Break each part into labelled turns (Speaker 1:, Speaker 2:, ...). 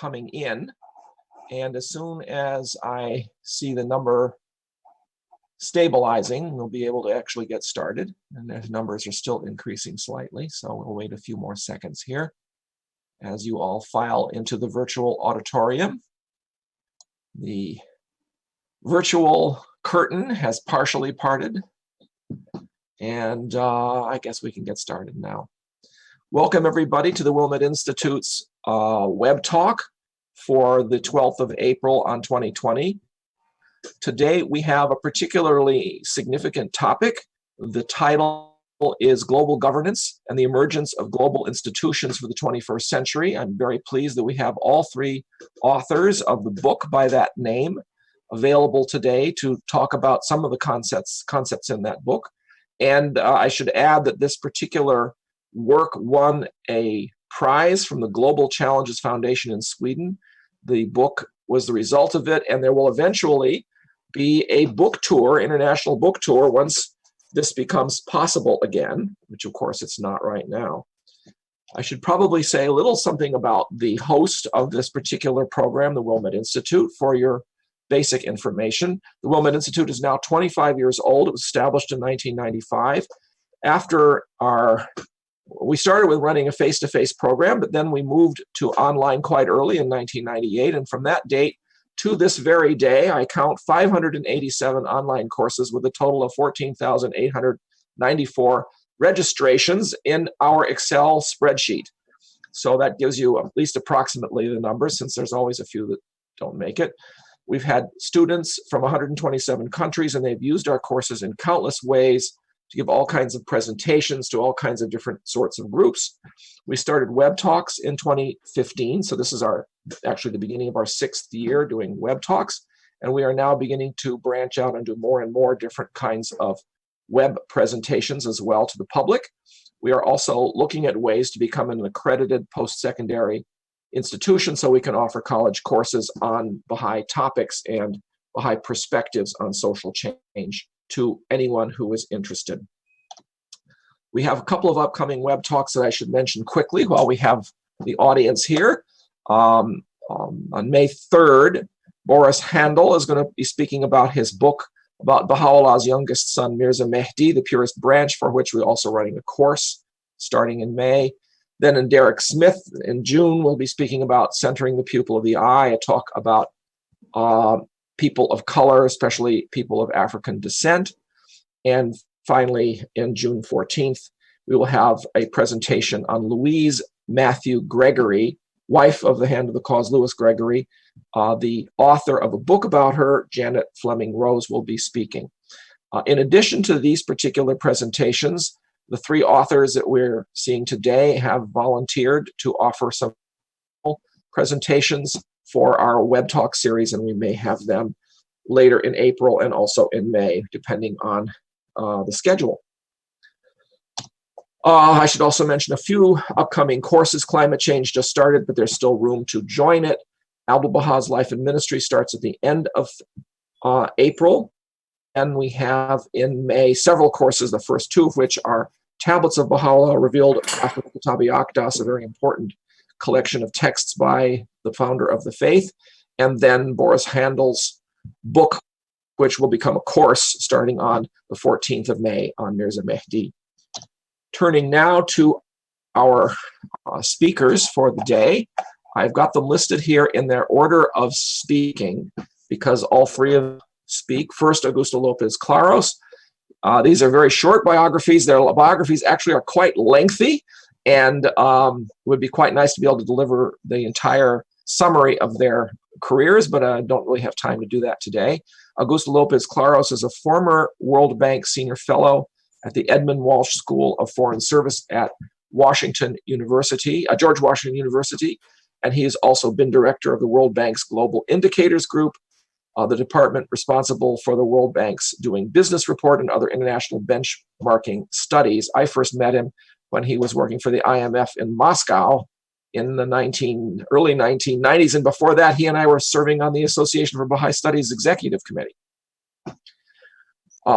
Speaker 1: coming in. And as soon as I see the number stabilizing, we'll be able to actually get started. And the numbers are still increasing slightly, so we'll wait a few more seconds here as you all file into the virtual auditorium. The virtual curtain has partially parted, and I guess we can get started now. Welcome everybody to the Wilmette Institute's web talk for the 12th of April on 2020. Today we have a particularly significant topic. The title is Global Governance and the Emergence of Global Institutions for the 21st Century. I'm very pleased that we have all three authors of the book by that name available today to talk about some of the concepts in that book. And I should add that this particular work won a prize from the Global Challenges Foundation in Sweden. The book was the result of it, and there will eventually be a book tour, international book tour, once this becomes possible again, which of course it's not right now. I should probably say a little something about the host of this particular program, the Wilmette Institute, for your basic information. The Wilmette Institute is now 25 years old. It was established in 1995. We started with running a face-to-face program, but then we moved to online quite early in 1998. And from that date to this very day, I count 587 online courses with a total of 14,894 registrations in our Excel spreadsheet. So that gives you at least approximately the numbers, since there's always a few that don't make it. We've had students from 127 countries, and they've used our courses in countless ways to give all kinds of presentations to all kinds of different sorts of groups. We started Web Talks in 2015, so this is actually the beginning of our 6th year doing Web Talks, and we are now beginning to branch out and do more and more different kinds of web presentations as well to the public. We are also looking at ways to become an accredited post-secondary institution so we can offer college courses on Baha'i topics and Baha'i perspectives on social change to anyone who is interested. We have a couple of upcoming web talks that I should mention quickly while we have the audience here. On May 3rd, Boris Handel is going to be speaking about his book about Baha'u'llah's youngest son, Mirza Mehdi, the Purist Branch, for which we're also running a course starting in May. Then Derek Smith in June will be speaking about centering the pupil of the eye, a talk about people of color, especially people of African descent. And finally, in June 14th, we will have a presentation on Louise Matthew Gregory, wife of the Hand of the Cause, Louis Gregory. The author of a book about her, Janet Fleming Rose, will be speaking. In addition to these particular presentations, the three authors that we're seeing today have volunteered to offer some presentations for our Web Talk series, and we may have them later in April and also in May, depending on the schedule. I should also mention a few upcoming courses. Climate change just started, but there's still room to join it. Abdu'l-Baha's Life and Ministry starts at the end of April, and we have in May several courses, the first two of which are Tablets of Baha'u'llah Revealed after Kitabi Aqdas, a very important collection of texts by the founder of the faith, and then Boris Handel's book, which will become a course starting on the 14th of May on Mirza Mehdi. Turning now to our speakers for the day. I've got them listed here in their order of speaking because all three of them speak. First, Augusto Lopez Claros. These are very short biographies. Their biographies actually are quite lengthy, and it would be quite nice to be able to deliver the entire summary of their careers, but I don't really have time to do that today. Augusto Lopez Claros is a former World Bank Senior Fellow at the Edmund Walsh School of Foreign Service at Washington University, George Washington University, and he has also been director of the World Bank's Global Indicators Group, the department responsible for the World Bank's Doing Business Report and other international benchmarking studies. I first met him when he was working for the IMF in Moscow in the early 1990s, and before that, he and I were serving on the Association for Baha'i Studies Executive Committee.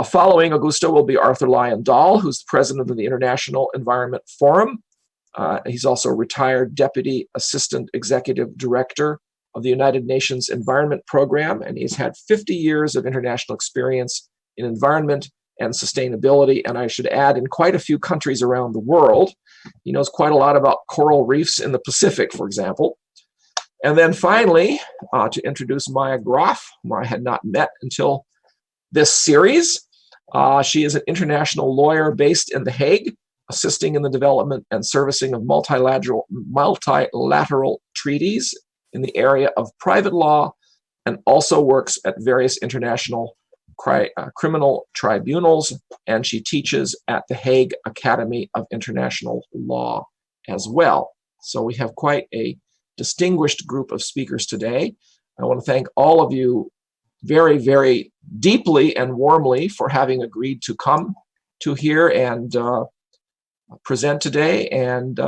Speaker 1: Following Augusto will be Arthur Lyon Dahl, who's the president of the International Environment Forum. He's also retired Deputy Assistant Executive Director of the United Nations Environment Program, and he's had 50 years of international experience in environment and sustainability, and I should add, in quite a few countries around the world. He knows quite a lot about coral reefs in the Pacific, for example. And then finally, to introduce Maya Graf, whom I had not met until this series. She is an international lawyer based in The Hague, assisting in the development and servicing of multilateral treaties in the area of private law, and also works at various international criminal tribunals, and she teaches at the Hague Academy of International Law as well. So we have quite a distinguished group of speakers today. I want to thank all of you very, very deeply and warmly for having agreed to come to here and present today, and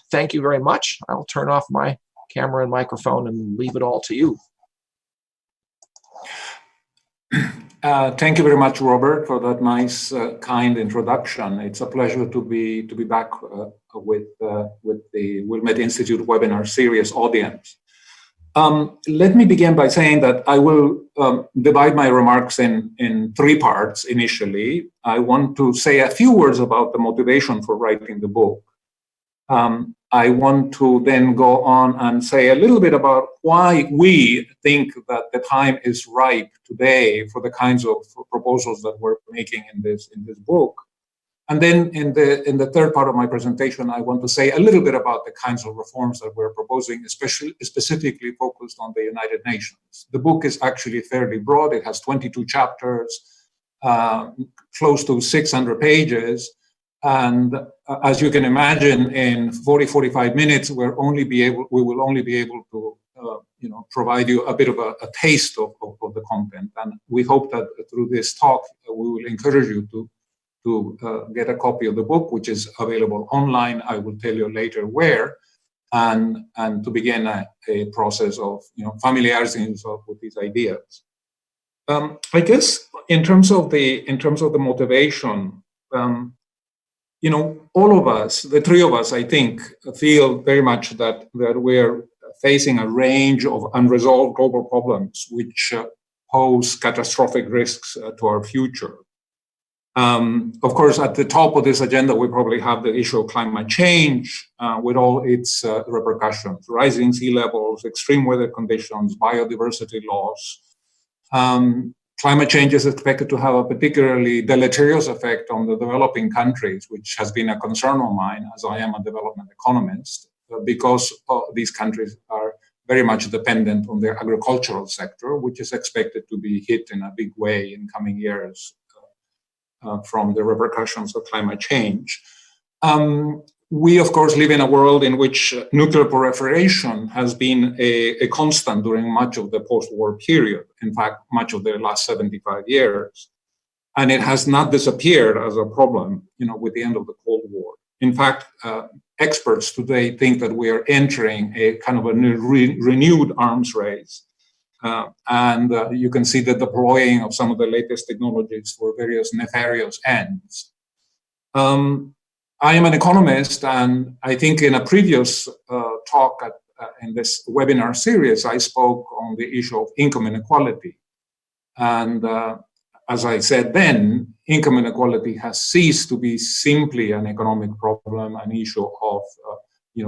Speaker 1: thank you very much. I'll turn off my camera and microphone and leave it all to you.
Speaker 2: Thank you very much, Robert, for that nice, kind introduction. It's a pleasure to be back with the Wilmette Institute webinar series audience. Let me begin by saying that I will divide my remarks in three parts initially. I want to say a few words about the motivation for writing the book. I want to then go on and say a little bit about why we think that the time is ripe today for the kinds of proposals that we're making in this book. And then in the third part of my presentation, I want to say a little bit about the kinds of reforms that we're proposing, especially specifically focused on the United Nations. The book is actually fairly broad. It has 22 chapters, close to 600 pages. And as you can imagine, in 45 minutes, we will only be able to provide you a bit of a taste of the content. And we hope that through this talk, we will encourage you to get a copy of the book, which is available online. I will tell you later where, and to begin a process of familiarizing yourself with these ideas. I guess in terms of the motivation, all of us, the three of us, I think, feel very much that we're facing a range of unresolved global problems which pose catastrophic risks to our future. Of course, at the top of this agenda, we probably have the issue of climate change with all its repercussions: rising sea levels, extreme weather conditions, biodiversity loss. Climate change is expected to have a particularly deleterious effect on the developing countries, which has been a concern of mine, as I am a development economist, because these countries are very much dependent on their agricultural sector, which is expected to be hit in a big way in coming years from the repercussions of climate change. We, of course, live in a world in which nuclear proliferation has been a constant during much of the post-war period, in fact, much of the last 75 years. And it has not disappeared as a problem, with the end of the Cold War. In fact, experts today think that we are entering a kind of a renewed arms race. And you can see the deploying of some of the latest technologies for various nefarious ends. I am an economist, and I think in a previous talk in this webinar series, I spoke on the issue of income inequality. And as I said then, income inequality has ceased to be simply an economic problem, an issue of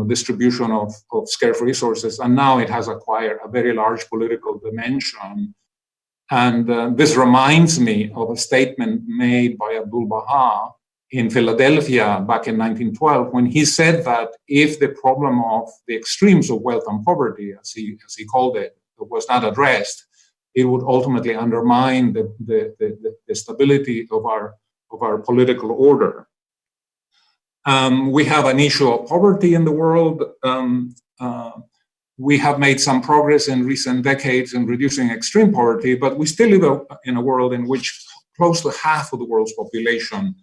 Speaker 2: distribution of scarce resources, and now it has acquired a very large political dimension. And this reminds me of a statement made by Abdul Baha in Philadelphia back in 1912, when he said that if the problem of the extremes of wealth and poverty, as he called it, was not addressed, it would ultimately undermine the stability of our political order. We have an issue of poverty in the world. We have made some progress in recent decades in reducing extreme poverty, but we still live in a world in which close to half of the world's population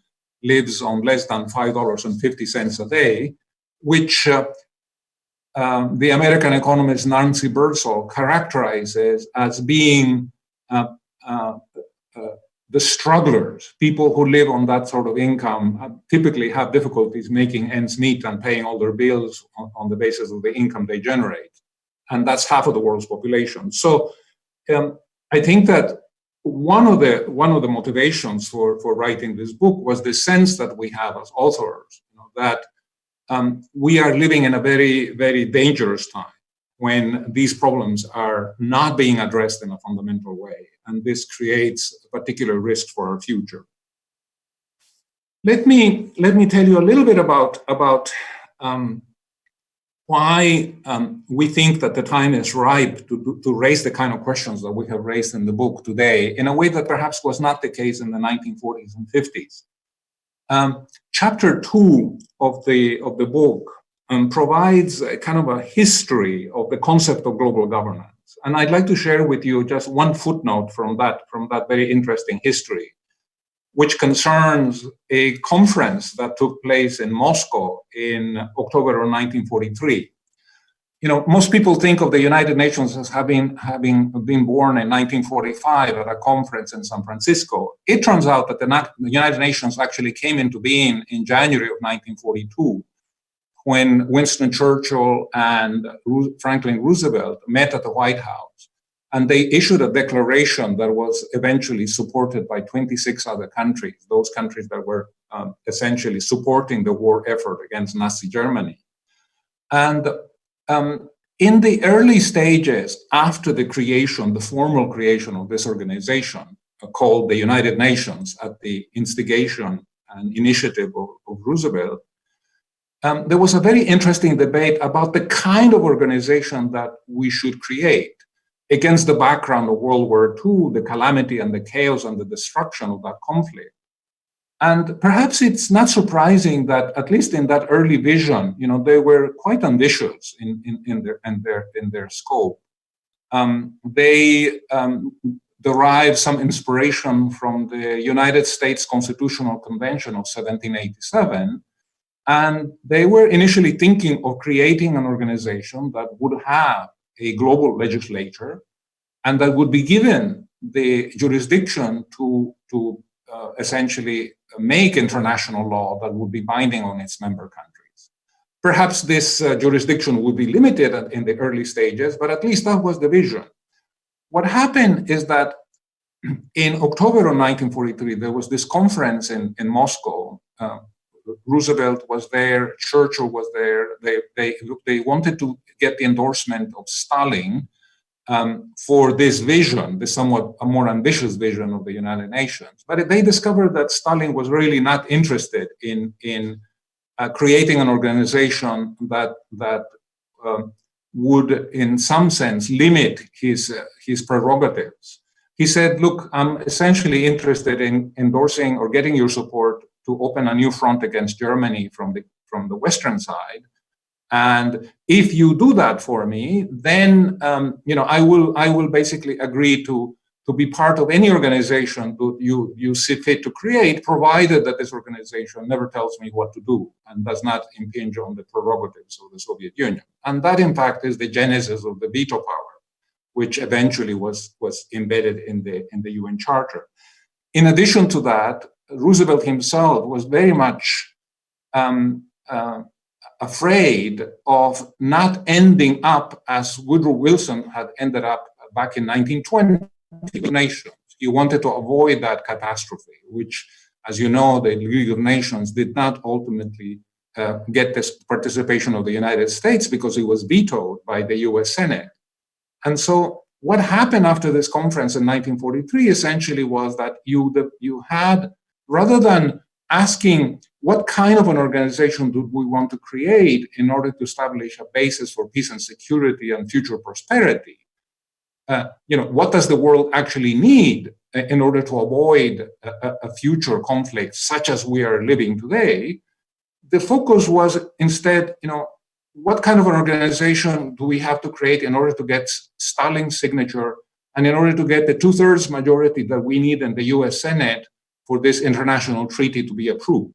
Speaker 2: lives on less than $5.50 a day, which the American economist Nancy Birdsall characterizes as being the the strugglers, people who live on that sort of income, typically have difficulties making ends meet and paying all their bills on the basis of the income they generate. And that's half of the world's population. So I think that one of the motivations for writing this book was the sense that we have as authors, that we are living in a very, very dangerous time when these problems are not being addressed in a fundamental way. And this creates a particular risk for our future. Let me tell you a little bit about why we think that the time is ripe to raise the kind of questions that we have raised in the book today in a way that perhaps was not the case in the 1940s and 50s. Chapter 2 of the book provides a kind of a history of the concept of global governance. And I'd like to share with you just one footnote from that very interesting history, which concerns a conference that took place in Moscow in October of 1943. Most people think of the United Nations as having been born in 1945 at a conference in San Francisco. It turns out that the United Nations actually came into being in January of 1942, when Winston Churchill and Franklin Roosevelt met at the White House. And they issued a declaration that was eventually supported by 26 other countries, those countries that were essentially supporting the war effort against Nazi Germany. And in the early stages after the formal creation of this organization called the United Nations at the instigation and initiative of Roosevelt, there was a very interesting debate about the kind of organization that we should create against the background of World War II, the calamity and the chaos and the destruction of that conflict. And perhaps it's not surprising that, at least in that early vision, they were quite ambitious in their scope. They derived some inspiration from the United States Constitutional Convention of 1787. And they were initially thinking of creating an organization that would have a global legislature and that would be given the jurisdiction to essentially make international law that would be binding on its member countries. Perhaps this jurisdiction would be limited in the early stages, but at least that was the vision. What happened is that in October of 1943, there was this conference in Moscow. Roosevelt was there, Churchill was there. They wanted to get the endorsement of Stalin for this vision, this somewhat a more ambitious vision of the United Nations. But they discovered that Stalin was really not interested in creating an organization that would, in some sense, limit his prerogatives. He said, look, I'm essentially interested in endorsing or getting your support to open a new front against Germany from the Western side. And if you do that for me, then I will basically agree to be part of any organization that you see fit to create, provided that this organization never tells me what to do and does not impinge on the prerogatives of the Soviet Union. And that, in fact, is the genesis of the veto power, which eventually was embedded in the UN Charter. In addition to that, Roosevelt himself was very much afraid of not ending up as Woodrow Wilson had ended up back in 1920, Nations. He wanted to avoid that catastrophe, which, as you know, the League of Nations did not ultimately get this participation of the United States because it was vetoed by the US Senate. And so what happened after this conference in 1943 essentially was that you had, rather than asking what kind of an organization do we want to create in order to establish a basis for peace and security and future prosperity, what does the world actually need in order to avoid a future conflict such as we are living today? The focus was instead, what kind of an organization do we have to create in order to get Stalin's signature and in order to get the 2/3 majority that we need in the US Senate for this international treaty to be approved?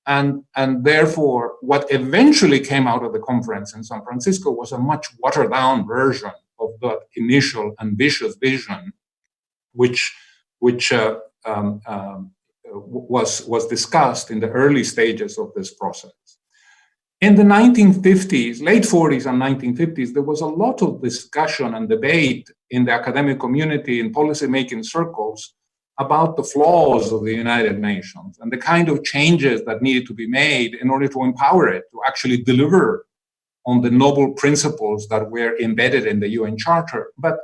Speaker 2: And therefore, what eventually came out of the conference in San Francisco was a much watered down version of that initial ambitious vision, which was discussed in the early stages of this process. In the 1950s, late 40s and 1950s, there was a lot of discussion and debate in the academic community, in policymaking circles, about the flaws of the United Nations and the kind of changes that needed to be made in order to empower it to actually deliver on the noble principles that were embedded in the UN Charter. But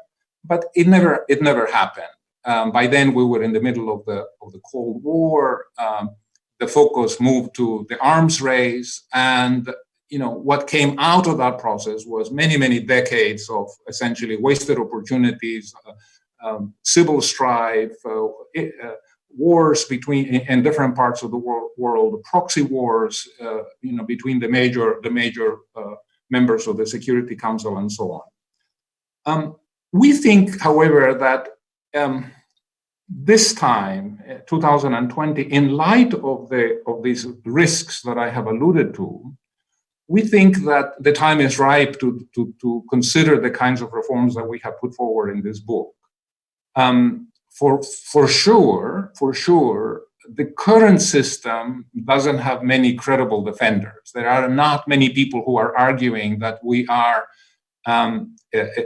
Speaker 2: it never happened. By then, we were in the middle of the Cold War. The focus moved to the arms race, and what came out of that process was many decades of essentially wasted opportunities, civil strife, wars in different parts of the world, proxy wars, between the major members of the Security Council and so on. We think, however, that this time, 2020, in light of these risks that I have alluded to, we think that the time is ripe to consider the kinds of reforms that we have put forward in this book. For sure, the current system doesn't have many credible defenders. There are not many people who are arguing that we are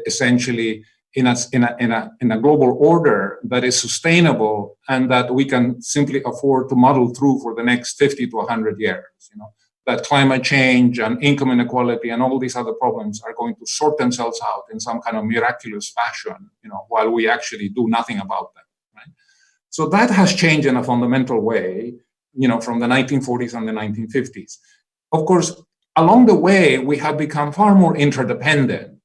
Speaker 2: essentially in a global order that is sustainable and that we can simply afford to muddle through for the next 50 to 100 years. That climate change and income inequality and all these other problems are going to sort themselves out in some kind of miraculous fashion, while we actually do nothing about them, right? So that has changed in a fundamental way, from the 1940s and the 1950s. Of course, along the way, we have become far more interdependent.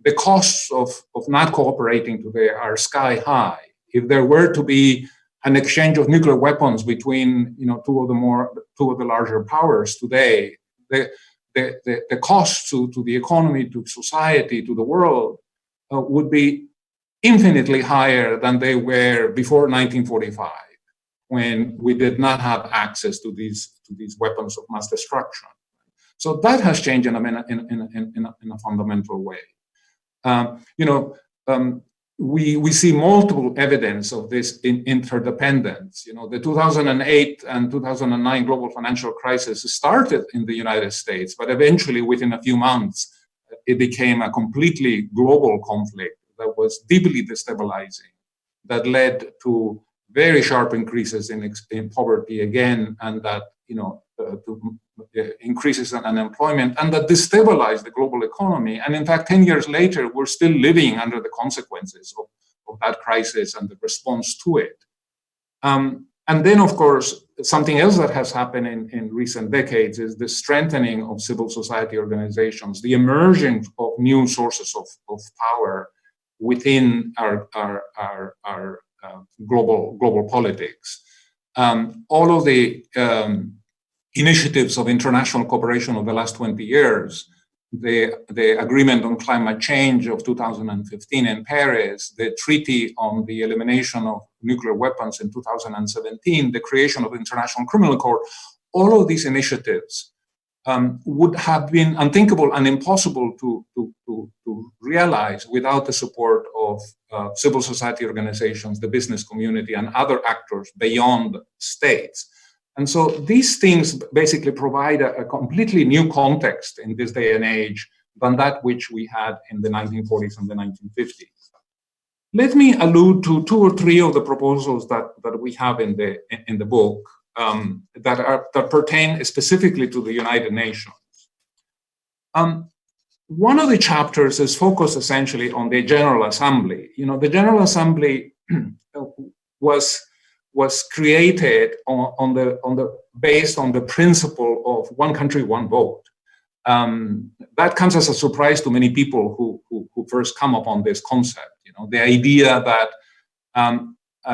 Speaker 2: The costs of not cooperating today are sky high. If there were to be an exchange of nuclear weapons between two of the larger powers today, the costs to the economy, to society, to the world would be infinitely higher than they were before 1945, when we did not have access to these weapons of mass destruction. So that has changed in a fundamental way. We see multiple evidence of this interdependence. The 2008 and 2009 global financial crisis started in the United States, but eventually, within a few months, it became a completely global conflict that was deeply destabilizing, that led to very sharp increases in poverty again, and that to increases in unemployment, and that destabilized the global economy. And in fact, 10 years later, we're still living under the consequences of that crisis and the response to it. And then, of course, something else that has happened in recent decades is the strengthening of civil society organizations, the emergence of new sources of power within our global politics. All of the initiatives of international cooperation of the last 20 years, the agreement on climate change of 2015 in Paris, the treaty on the elimination of nuclear weapons in 2017, the creation of the International Criminal Court, all of these initiatives would have been unthinkable and impossible to realize without the support of civil society organizations, the business community, and other actors beyond states. And so these things basically provide a completely new context in this day and age than that which we had in the 1940s and the 1950s. Let me allude to two or three of the proposals that we have in the book that pertain specifically to the United Nations. One of the chapters is focused essentially on the General Assembly. The General Assembly was created based on the principle of one country, one vote. That comes as a surprise to many people who first come upon this concept. The idea that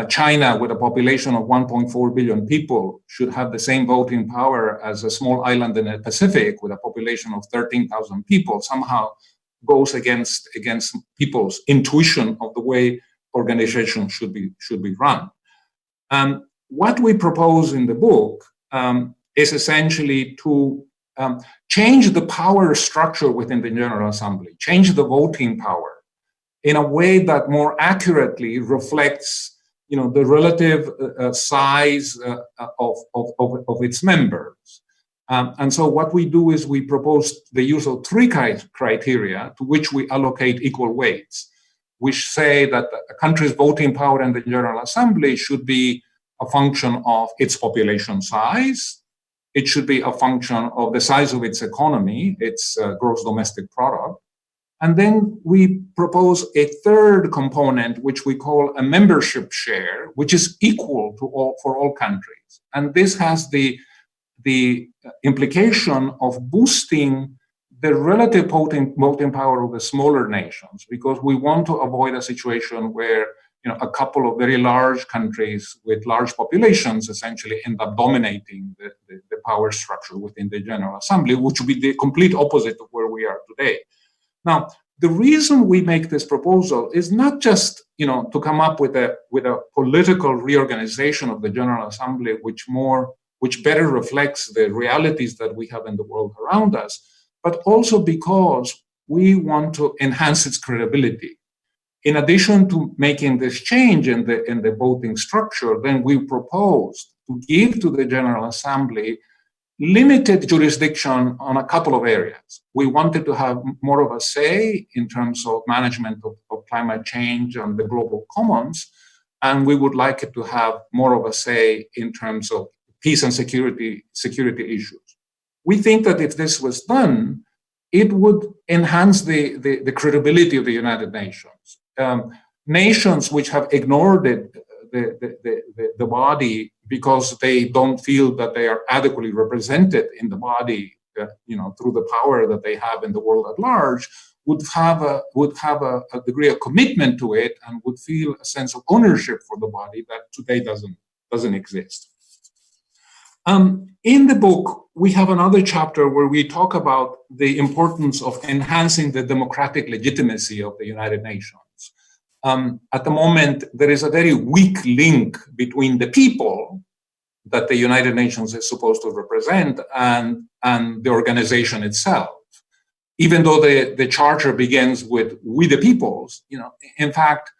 Speaker 2: China, with a population of 1.4 billion people, should have the same voting power as a small island in the Pacific with a population of 13,000 people somehow goes against people's intuition of the way organizations should be run. What we propose in the book is essentially to change the power structure within the General Assembly, change the voting power in a way that more accurately reflects the relative size of its members. And so what we do is we propose the use of three criteria to which we allocate equal weights, which say that a country's voting power in the General Assembly should be a function of its population size. It should be a function of the size of its economy, its gross domestic product. And then we propose a third component, which we call a membership share, which is equal to for all countries. And this has the implication of boosting the relative voting power of the smaller nations, because we want to avoid a situation where a couple of very large countries with large populations essentially end up dominating the power structure within the General Assembly, which would be the complete opposite of where we are today. Now, the reason we make this proposal is not just to come up with a political reorganization of the General Assembly, which better reflects the realities that we have in the world around us, but also because we want to enhance its credibility. In addition to making this change in the voting structure, then we proposed to give to the General Assembly limited jurisdiction on a couple of areas. We wanted to have more of a say in terms of management of climate change and the global commons, and we would like it to have more of a say in terms of peace and security issues. We think that if this was done, it would enhance the credibility of the United Nations. Nations which have ignored the body because they don't feel that they are adequately represented in the body, through the power that they have in the world at large, would have a degree of commitment to it and would feel a sense of ownership for the body that today doesn't exist. In the book, we have another chapter where we talk about the importance of enhancing the democratic legitimacy of the United Nations. At the moment, there is a very weak link between the people that the United Nations is supposed to represent and the organization itself. Even though the charter begins with "we the peoples," in fact,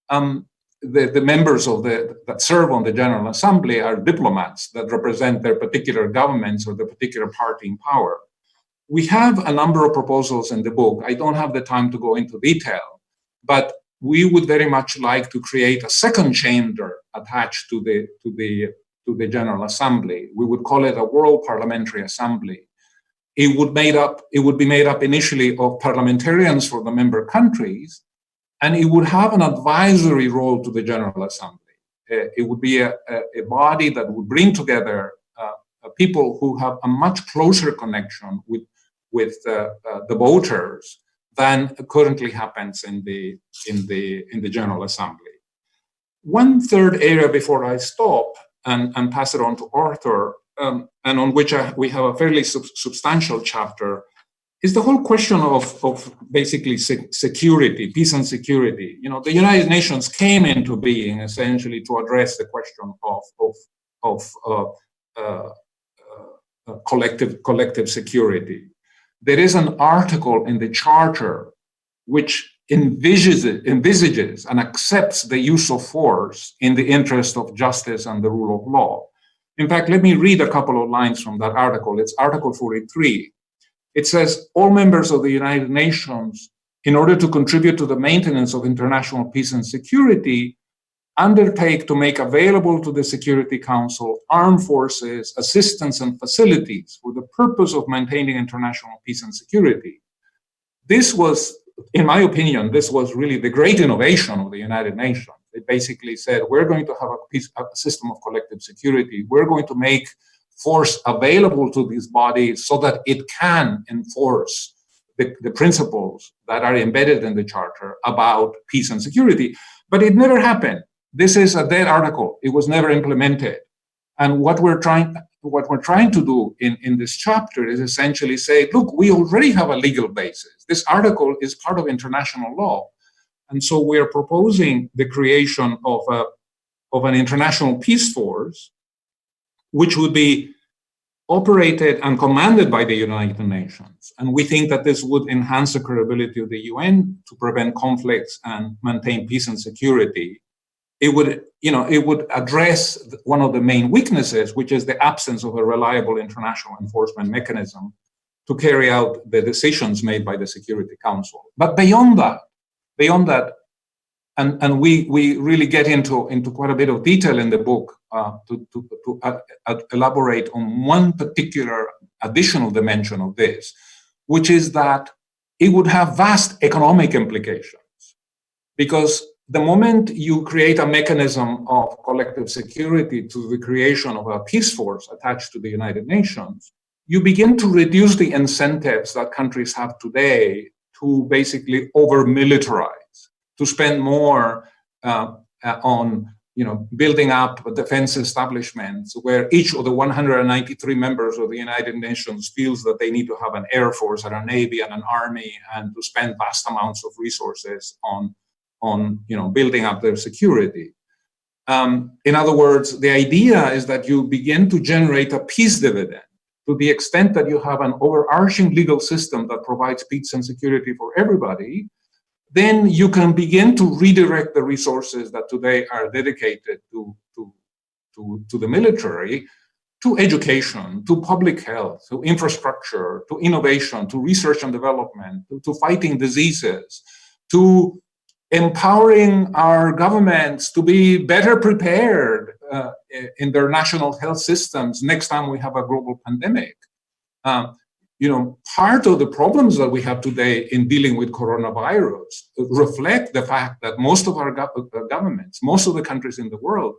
Speaker 2: the members that serve on the General Assembly are diplomats that represent their particular governments or the particular party in power. We have a number of proposals in the book. I don't have the time to go into detail, but we would very much like to create a second chamber attached to the General Assembly. We would call it a World Parliamentary Assembly. It would be made up initially of parliamentarians for the member countries, and it would have an advisory role to the General Assembly. It would be a body that would bring together people who have a much closer connection with the voters than currently happens in the General Assembly. One third area before I stop and pass it on to Arthur, and on which we have a fairly substantial chapter, is the whole question of basically security, peace and security. The United Nations came into being essentially to address the question of collective security. There is an article in the Charter which envisages and accepts the use of force in the interest of justice and the rule of law. In fact, let me read a couple of lines from that article. It's Article 43. It says, all members of the United Nations, in order to contribute to the maintenance of international peace and security, undertake to make available to the Security Council armed forces, assistance, and facilities for the purpose of maintaining international peace and security. This was, in my opinion, this was really the great innovation of the United Nations. It basically said, we're going to have a system of collective security. We're going to make force available to this body so that it can enforce the principles that are embedded in the Charter about peace and security. But it never happened. This is a dead article. It was never implemented. And what we're trying to do in this chapter is essentially say, look, we already have a legal basis. This article is part of international law. And so we're proposing the creation of an international peace force, which would be operated and commanded by the United Nations. And we think that this would enhance the credibility of the UN to prevent conflicts and maintain peace and security it would address one of the main weaknesses, which is the absence of a reliable international enforcement mechanism to carry out the decisions made by the Security Council. But beyond that, and we really get into quite a bit of detail in the book to elaborate on one particular additional dimension of this, which is that it would have vast economic implications. Because the moment you create a mechanism of collective security to the creation of a peace force attached to the United Nations, you begin to reduce the incentives that countries have today to basically over-militarize, to spend more on building up defense establishments where each of the 193 members of the United Nations feels that they need to have an air force and a navy and an army, and to spend vast amounts of resources on building up their security. In other words, the idea is that you begin to generate a peace dividend to the extent that you have an overarching legal system that provides peace and security for everybody. Then you can begin to redirect the resources that today are dedicated to the military, to education, to public health, to infrastructure, to innovation, to research and development, to fighting diseases, to empowering our governments to be better prepared in their national health systems next time we have a global pandemic. Part of the problems that we have today in dealing with coronavirus reflect the fact that most of our governments, most of the countries in the world,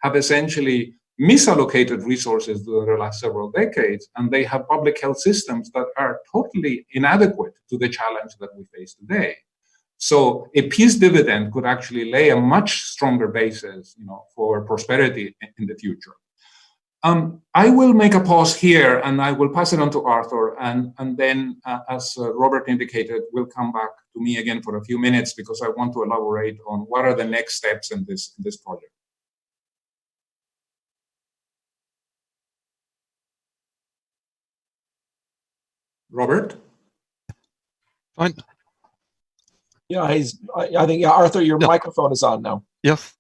Speaker 2: have essentially misallocated resources during the last several decades, and they have public health systems that are totally inadequate to the challenge that we face today. So a peace dividend could actually lay a much stronger basis, for prosperity in the future. I will make a pause here, and I will pass it on to Arthur, and then, as Robert indicated, we'll come back to me again for a few minutes because I want to elaborate on what are the next steps in this project. Robert?
Speaker 3: Fine.
Speaker 1: Yeah, I think, Arthur, your microphone is on now.
Speaker 3: Yes.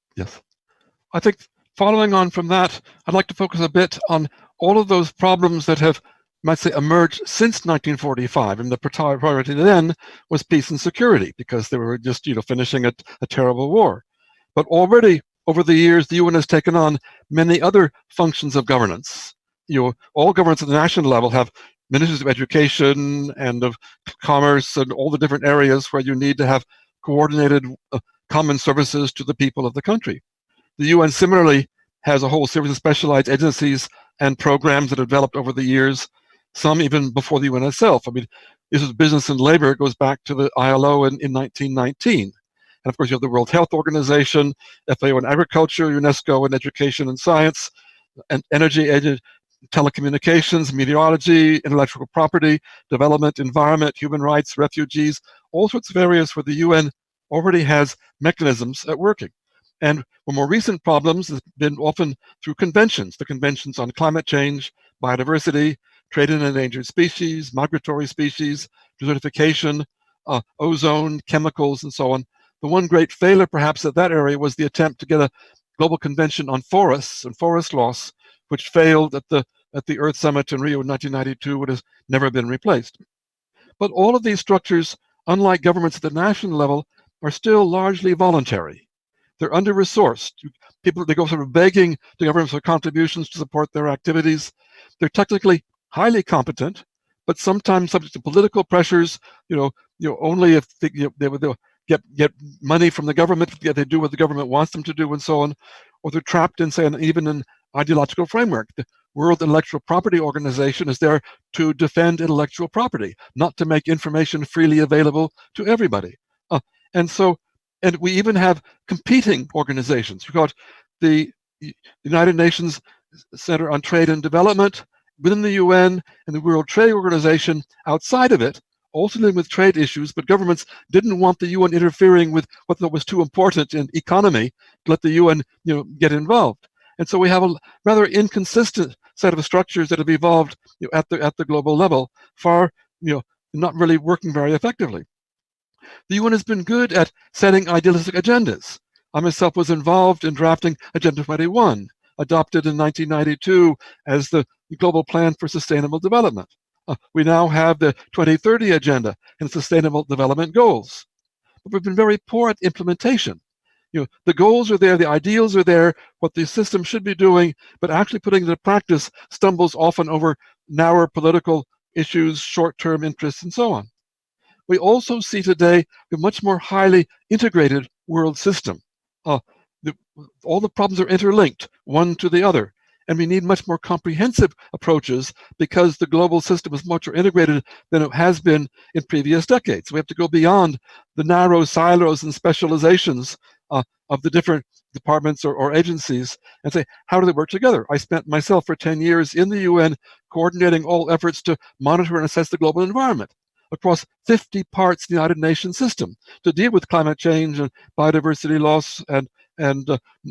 Speaker 3: I think following on from that, I'd like to focus a bit on all of those problems that have, might say, emerged since 1945. And the priority then was peace and security, because they were just, finishing a terrible war. But already over the years, the UN has taken on many other functions of governance. All governments at the national level have ministries of education and of commerce and all the different areas where you need to have coordinated common services to the people of the country. The UN similarly has a whole series of specialized agencies and programs that have developed over the years, some even before the UN itself. I mean, this is business and labor. It goes back to the ILO in 1919. And of course, you have the World Health Organization, FAO in agriculture, UNESCO in education and science, and energy, telecommunications, meteorology, intellectual property, development, environment, human rights, refugees, all sorts of areas where the UN already has mechanisms at working. And for more recent problems, has been often through conventions, the conventions on climate change, biodiversity, trade in endangered species, migratory species, desertification, ozone, chemicals, and so on. The one great failure perhaps at that area was the attempt to get a global convention on forests and forest loss, which failed at the Earth Summit in Rio in 1992, and has never been replaced. But all of these structures, unlike governments at the national level, are still largely voluntary. They're under-resourced. People, they go sort of begging to governments for contributions to support their activities. They're technically highly competent, but sometimes subject to political pressures. Only if they'll get money from the government, they do what the government wants them to do, and so on. Or they're trapped in, say, even an ideological framework. The World Intellectual Property Organization is there to defend intellectual property, not to make information freely available to everybody. And we even have competing organizations. We've got the United Nations Center on Trade and Development within the UN, and the World Trade Organization outside of it, also dealing with trade issues, but governments didn't want the UN interfering with what was too important in economy to let the UN get involved. And so we have a rather inconsistent set of structures that have evolved at the global level, not really working very effectively. The UN has been good at setting idealistic agendas. I myself was involved in drafting Agenda 21, adopted in 1992 as the Global Plan for Sustainable Development. We now have the 2030 Agenda and Sustainable Development Goals. But we've been very poor at implementation. The goals are there, the ideals are there, what the system should be doing, but actually putting it into practice stumbles often over narrow political issues, short-term interests, and so on. We also see today a much more highly integrated world system. All the problems are interlinked, one to the other, and we need much more comprehensive approaches because the global system is much more integrated than it has been in previous decades. We have to go beyond the narrow silos and specializations of the different departments or agencies and say, how do they work together? I spent myself for 10 years in the UN coordinating all efforts to monitor and assess the global environment across 50 parts of the United Nations system to deal with climate change and biodiversity loss and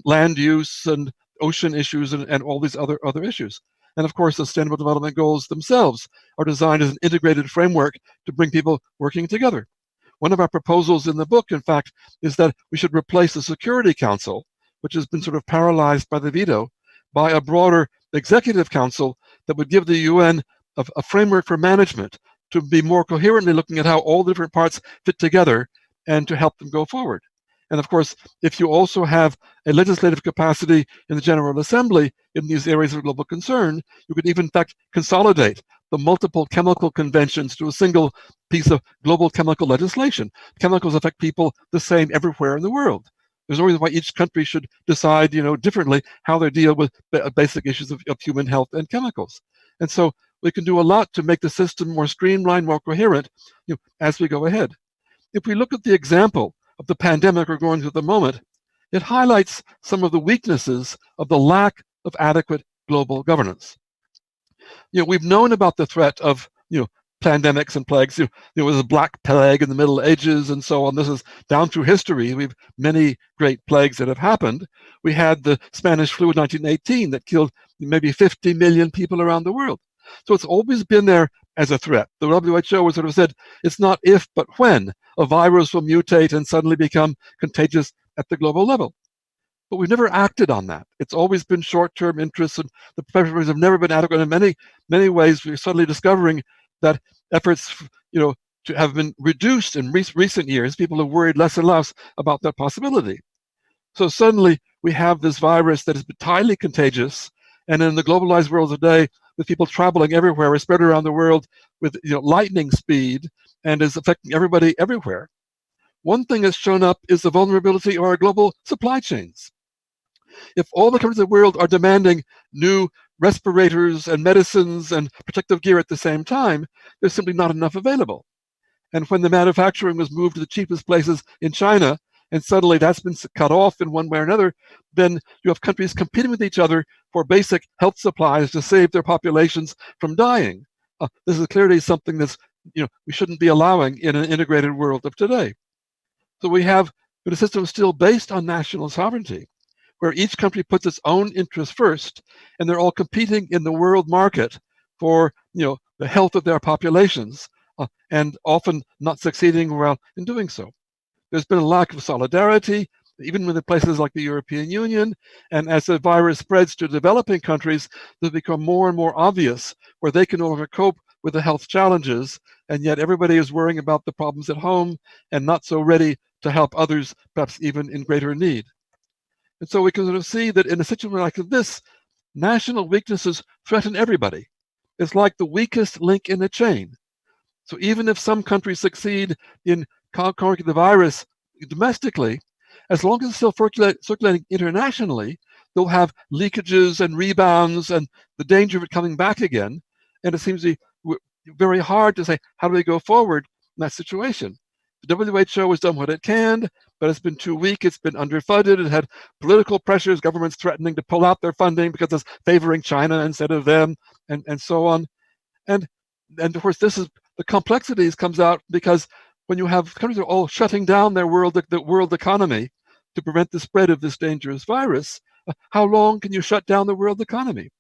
Speaker 3: land use and ocean issues and all these other issues. And of course, the Sustainable Development Goals themselves are designed as an integrated framework to bring people working together. One of our proposals in the book, in fact, is that we should replace the Security Council, which has been sort of paralyzed by the veto, by a broader executive council that would give the UN a framework for management to be more coherently looking at how all the different parts fit together and to help them go forward. And of course, if you also have a legislative capacity in the General Assembly in these areas of global concern, you could even, in fact, consolidate the multiple chemical conventions to a single piece of global chemical legislation. Chemicals affect people the same everywhere in the world. There's no reason why each country should decide, differently how they deal with basic issues of human health and chemicals. And so we can do a lot to make the system more streamlined, more coherent, as we go ahead. If we look at the example of the pandemic we're going through at the moment, it highlights some of the weaknesses of the lack of adequate global governance. We've known about the threat of, pandemics and plagues. There was a Black Plague in the Middle Ages and so on. This is down through history. We've many great plagues that have happened. We had the Spanish flu in 1918 that killed maybe 50 million people around the world. So it's always been there as a threat. The WHO has sort of said it's not if, but when a virus will mutate and suddenly become contagious at the global level. But we've never acted on that. It's always been short-term interests, and the preparations have never been adequate. In many ways, we're suddenly discovering that efforts, to have been reduced in recent years. People have worried less and less about that possibility. So suddenly we have this virus that is highly contagious, and in the globalized world today, with people traveling everywhere, we're spread around the world with lightning speed, and is affecting everybody everywhere. One thing that's shown up is the vulnerability of our global supply chains. If all the countries of the world are demanding new respirators and medicines and protective gear at the same time, there's simply not enough available. And when the manufacturing was moved to the cheapest places in China, and suddenly that's been cut off in one way or another, then you have countries competing with each other for basic health supplies to save their populations from dying. This is clearly something that's, we shouldn't be allowing in an integrated world of today. So we have a system still based on national sovereignty, where each country puts its own interests first, and they're all competing in the world market for, the health of their populations, and often not succeeding well in doing so. There's been a lack of solidarity, even within places like the European Union, and as the virus spreads to developing countries, they become more and more obvious where they can no longer cope with the health challenges, and yet everybody is worrying about the problems at home and not so ready to help others, perhaps even in greater need. And so we can sort of see that in a situation like this, national weaknesses threaten everybody. It's like the weakest link in the chain. So even if some countries succeed in conquering the virus domestically, as long as it's still circulating internationally, they'll have leakages and rebounds and the danger of it coming back again. And it seems to be very hard to say, how do we go forward in that situation? The WHO has done what it can, but it's been too weak. It's been underfunded. It had political pressures, governments threatening to pull out their funding because it's favoring China instead of them, and so on. And of course, this is the complexities comes out because when you have countries that are all shutting down their the world economy to prevent the spread of this dangerous virus, how long can you shut down the world economy?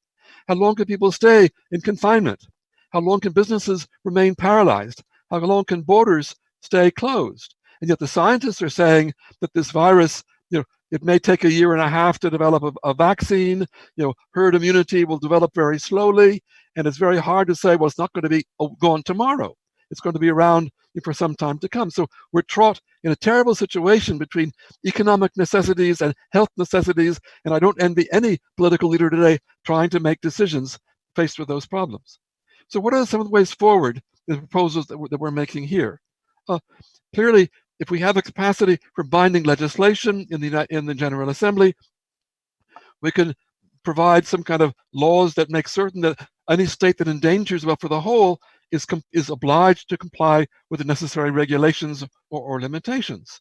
Speaker 3: How long can people stay in confinement? How long can businesses remain paralyzed? How long can borders stay closed? And yet the scientists are saying that this virus, It may take a year and a half to develop a vaccine. Herd immunity will develop very slowly, and it's very hard to say, well, it's not going to be gone tomorrow. It's going to be around for some time to come. So we're traught in a terrible situation between economic necessities and health necessities, and I don't envy any political leader today trying to make decisions faced with those problems. So what are some of the ways forward, the proposals that we're making here? Clearly, if we have the capacity for binding legislation in the General Assembly, we can provide some kind of laws that make certain that any state that endangers well for the whole is obliged to comply with the necessary regulations or limitations.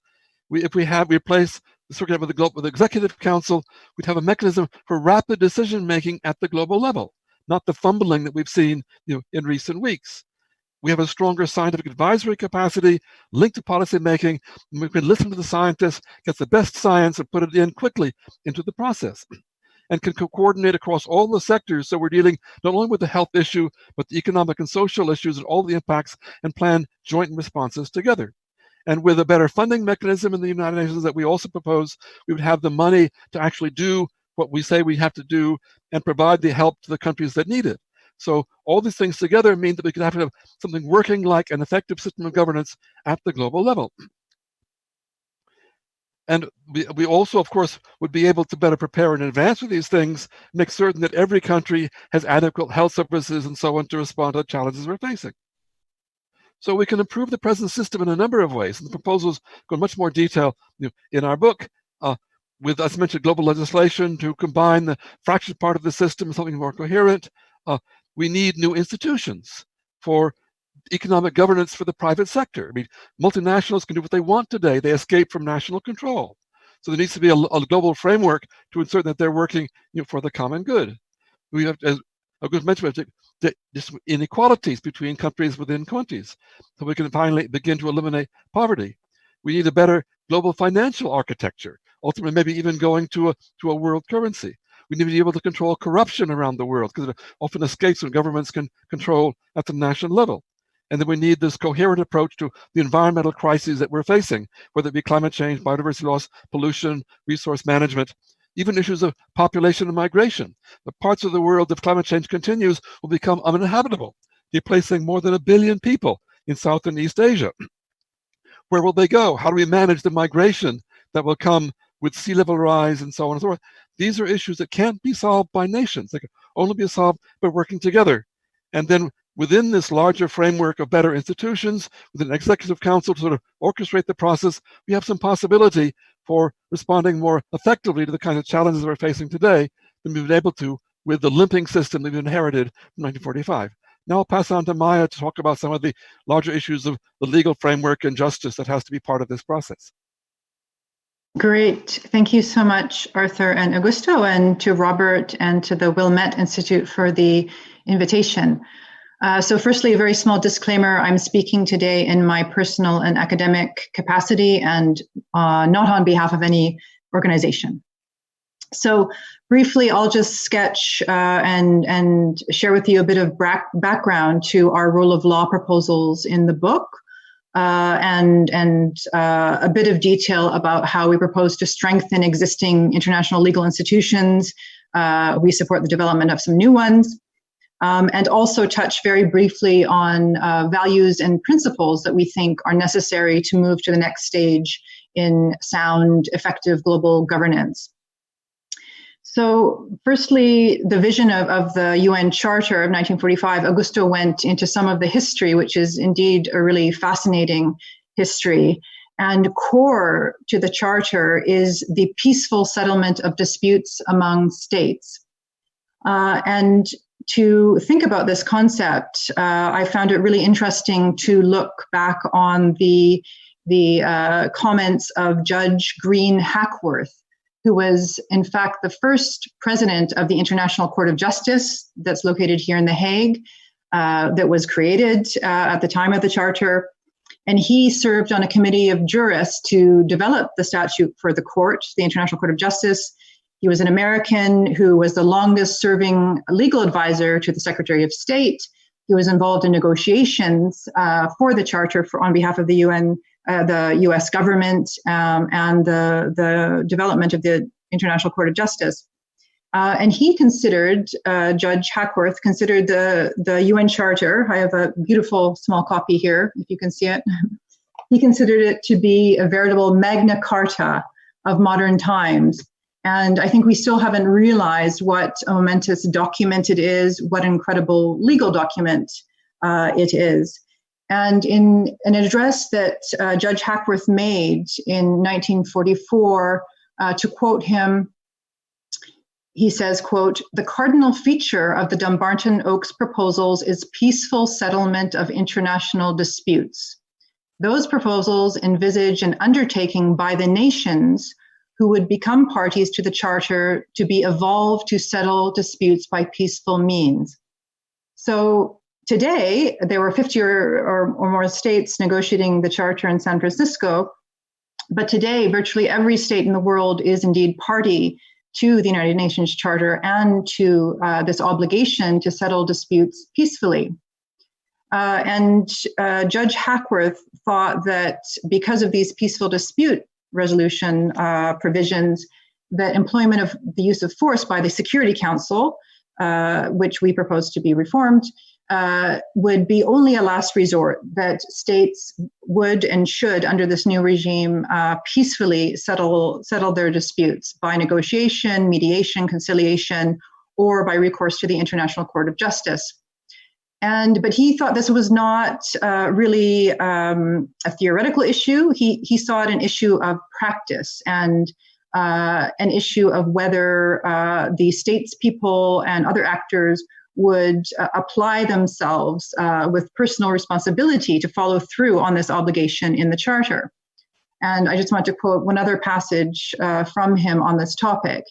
Speaker 3: If we replace the circuit with the Executive Council, we'd have a mechanism for rapid decision making at the global level, not the fumbling that we've seen in recent weeks. We have a stronger scientific advisory capacity linked to policy making, and we can listen to the scientists, get the best science, and put it in quickly into the process, and can coordinate across all the sectors. So we're dealing not only with the health issue, but the economic and social issues and all the impacts, and plan joint responses together. And with a better funding mechanism in the United Nations that we also propose, we would have the money to actually do what we say we have to do and provide the help to the countries that need it. So all these things together mean that we could have to have something working like an effective system of governance at the global level. And we also, of course, would be able to better prepare in advance for these things, make certain that every country has adequate health services and so on to respond to the challenges we're facing. So we can improve the present system in a number of ways. And the proposals go in much more detail in our book, with, as mentioned, global legislation to combine the fractured part of the system with something more coherent. We need new institutions for economic governance for the private sector. I mean, multinationals can do what they want today. They escape from national control. So there needs to be a global framework to ensure that they're working for the common good. We have, as August mentioned, inequalities between countries within countries, so we can finally begin to eliminate poverty. We need a better global financial architecture, ultimately maybe even going to a world currency. We need to be able to control corruption around the world, because it often escapes when governments can control at the national level. And then we need this coherent approach to the environmental crises that we're facing, whether it be climate change, biodiversity loss, pollution, resource management, even issues of population and migration. The parts of the world, if climate change continues, will become uninhabitable, displacing more than 1 billion people in South and East Asia. Where will they go? How do we manage the migration that will come with sea level rise and so on and so forth? These are issues that can't be solved by nations. They can only be solved by working together. And then within this larger framework of better institutions, with an executive council to sort of orchestrate the process, we have some possibility for responding more effectively to the kinds of challenges we're facing today than we've been able to with the limping system that we've inherited from 1945. Now I'll pass on to Maya to talk about some of the larger issues of the legal framework and justice that has to be part of this process.
Speaker 4: Great. Thank you so much, Arthur and Augusto, and to Robert and to the Wilmette Institute for the invitation. So firstly, a very small disclaimer. I'm speaking today in my personal and academic capacity and not on behalf of any organization. So briefly, I'll just sketch and share with you a bit of background to our rule of law proposals in the book, and a bit of detail about how we propose to strengthen existing international legal institutions. We support the development of some new ones. And also touch very briefly on values and principles that we think are necessary to move to the next stage in sound, effective global governance. So firstly, the vision of the UN Charter of 1945, Augusto went into some of the history, which is indeed a really fascinating history. And core to the Charter is the peaceful settlement of disputes among states. And to think about this concept, I found it really interesting to look back on the comments of Judge Green Hackworth, who was in fact the first president of the International Court of Justice that's located here in The Hague, that was created at the time of the Charter. And he served on a committee of jurists to develop the statute for the court, the International Court of Justice. He was an American who was the longest serving legal advisor to the Secretary of State. He was involved in negotiations for the Charter on behalf of the UN the U.S. government and the development of the International Court of Justice. And he considered, Judge Hackworth considered the UN Charter. I have a beautiful small copy here, if you can see it. He considered it to be a veritable Magna Carta of modern times. And I think we still haven't realized what a momentous document it is, what an incredible legal document it is. And in an address that Judge Hackworth made in 1944, to quote him, he says, quote, "The cardinal feature of the Dumbarton Oaks proposals is peaceful settlement of international disputes. Those proposals envisage an undertaking by the nations who would become parties to the Charter to be evolved to settle disputes by peaceful means." So today, there were 50 or more states negotiating the Charter in San Francisco, but today, virtually every state in the world is indeed party to the United Nations Charter and to this obligation to settle disputes peacefully. And Judge Hackworth thought that because of these peaceful dispute resolution provisions, that employment of the use of force by the Security Council, which we propose to be reformed, would be only a last resort, that states would and should, under this new regime, peacefully settle their disputes by negotiation, mediation, conciliation, or by recourse to the International Court of Justice. But he thought this was not really a theoretical issue. He saw it an issue of practice and an issue of whether the states, people, and other actors would apply themselves with personal responsibility to follow through on this obligation in the Charter. And I just want to quote one other passage from him on this topic.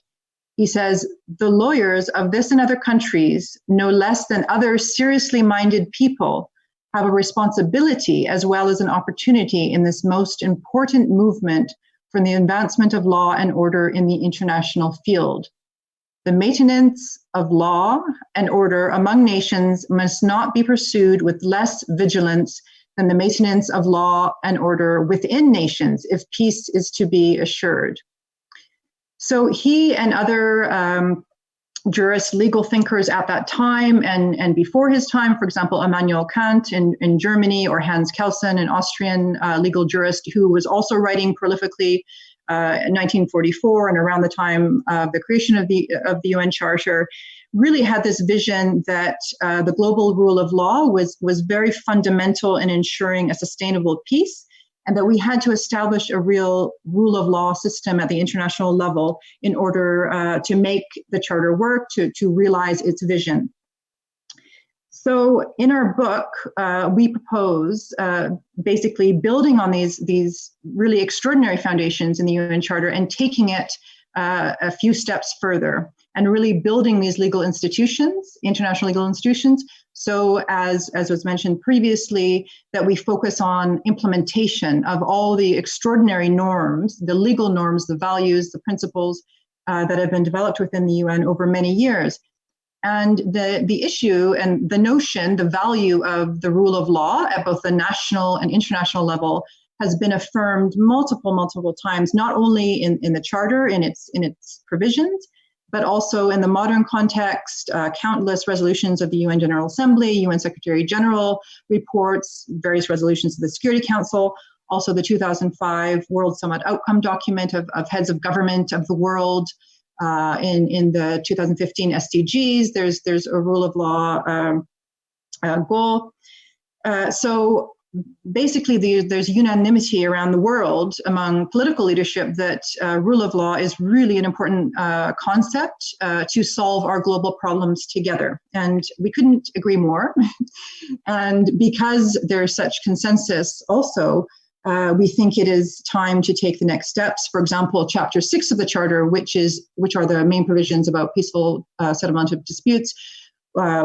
Speaker 4: He says, "The lawyers of this and other countries, no less than other seriously minded people, have a responsibility as well as an opportunity in this most important movement for the advancement of law and order in the international field. The maintenance of law and order among nations must not be pursued with less vigilance than the maintenance of law and order within nations if peace is to be assured." So he and other jurists, legal thinkers at that time and before his time, for example, Immanuel Kant in Germany, or Hans Kelsen, an Austrian legal jurist who was also writing prolifically in 1944 and around the time of the creation of the UN Charter, really had this vision that the global rule of law was very fundamental in ensuring a sustainable peace, and that we had to establish a real rule of law system at the international level in order to make the Charter work, to realize its vision. So in our book, we propose basically building on these really extraordinary foundations in the UN Charter and taking it a few steps further and really building these legal institutions, international legal institutions. So as was mentioned previously, that we focus on implementation of all the extraordinary norms, the legal norms, the values, the principles that have been developed within the UN over many years. And the issue and the notion, the value of the rule of law at both the national and international level has been affirmed multiple times, not only in the Charter, in its provisions, but also in the modern context, countless resolutions of the UN General Assembly, UN Secretary General reports, various resolutions of the Security Council, also the 2005 World Summit Outcome Document of heads of government of the world. In the 2015 SDGs, there's a rule of law goal. So basically, there's unanimity around the world among political leadership that rule of law is really an important concept to solve our global problems together. And we couldn't agree more. And because there's such consensus also, we think it is time to take the next steps. For example, Chapter 6 of the Charter, which are the main provisions about peaceful settlement of disputes.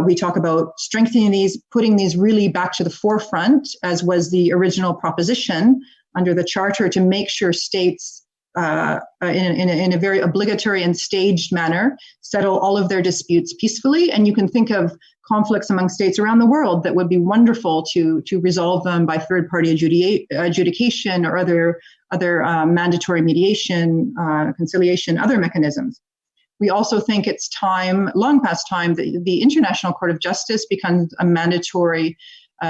Speaker 4: We talk about strengthening these, putting these really back to the forefront, as was the original proposition under the Charter, to make sure states in a very obligatory and staged manner, settle all of their disputes peacefully. And you can think of conflicts among states around the world that would be wonderful to resolve them by third-party adjudication or other mandatory mediation, conciliation, other mechanisms. We also think it's time, long past time, that the International Court of Justice becomes a mandatory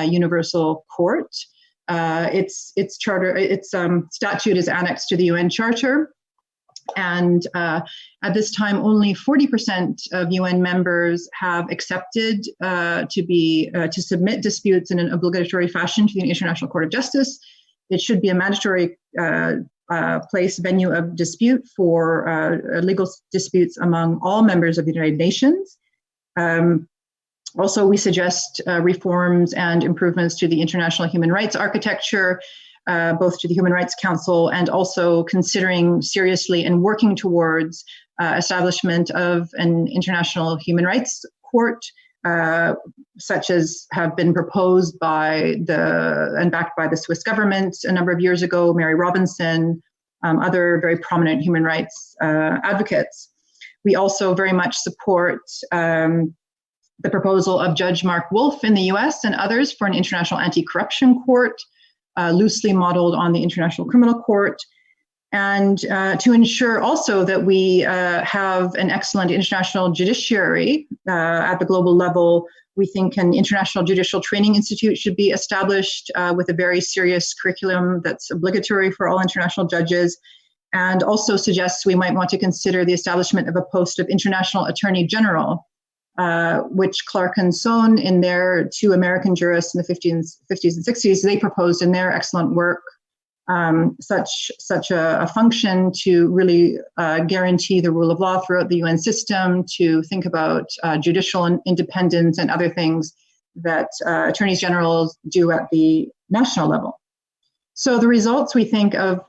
Speaker 4: universal court. Its statute is annexed to the UN Charter, and at this time, only 40% of UN members have accepted to submit disputes in an obligatory fashion to the International Court of Justice. It should be a mandatory venue of dispute for legal disputes among all members of the United Nations. Also, we suggest reforms and improvements to the international human rights architecture, both to the Human Rights Council and also considering seriously and working towards establishment of an international human rights court, such as have been proposed by and backed by the Swiss government a number of years ago, Mary Robinson, other very prominent human rights advocates. We also very much support the proposal of Judge Mark Wolf in the US and others for an international anti-corruption court, loosely modeled on the International Criminal Court, and to ensure also that we have an excellent international judiciary at the global level. We think an international judicial training institute should be established with a very serious curriculum that's obligatory for all international judges, and also suggests we might want to consider the establishment of a post of international attorney general, which Clark and Sohn, in their two American jurists in the 50s and 60s, they proposed in their excellent work such a function to really guarantee the rule of law throughout the UN system, to think about judicial independence and other things that attorneys generals do at the national level. So the results, we think, of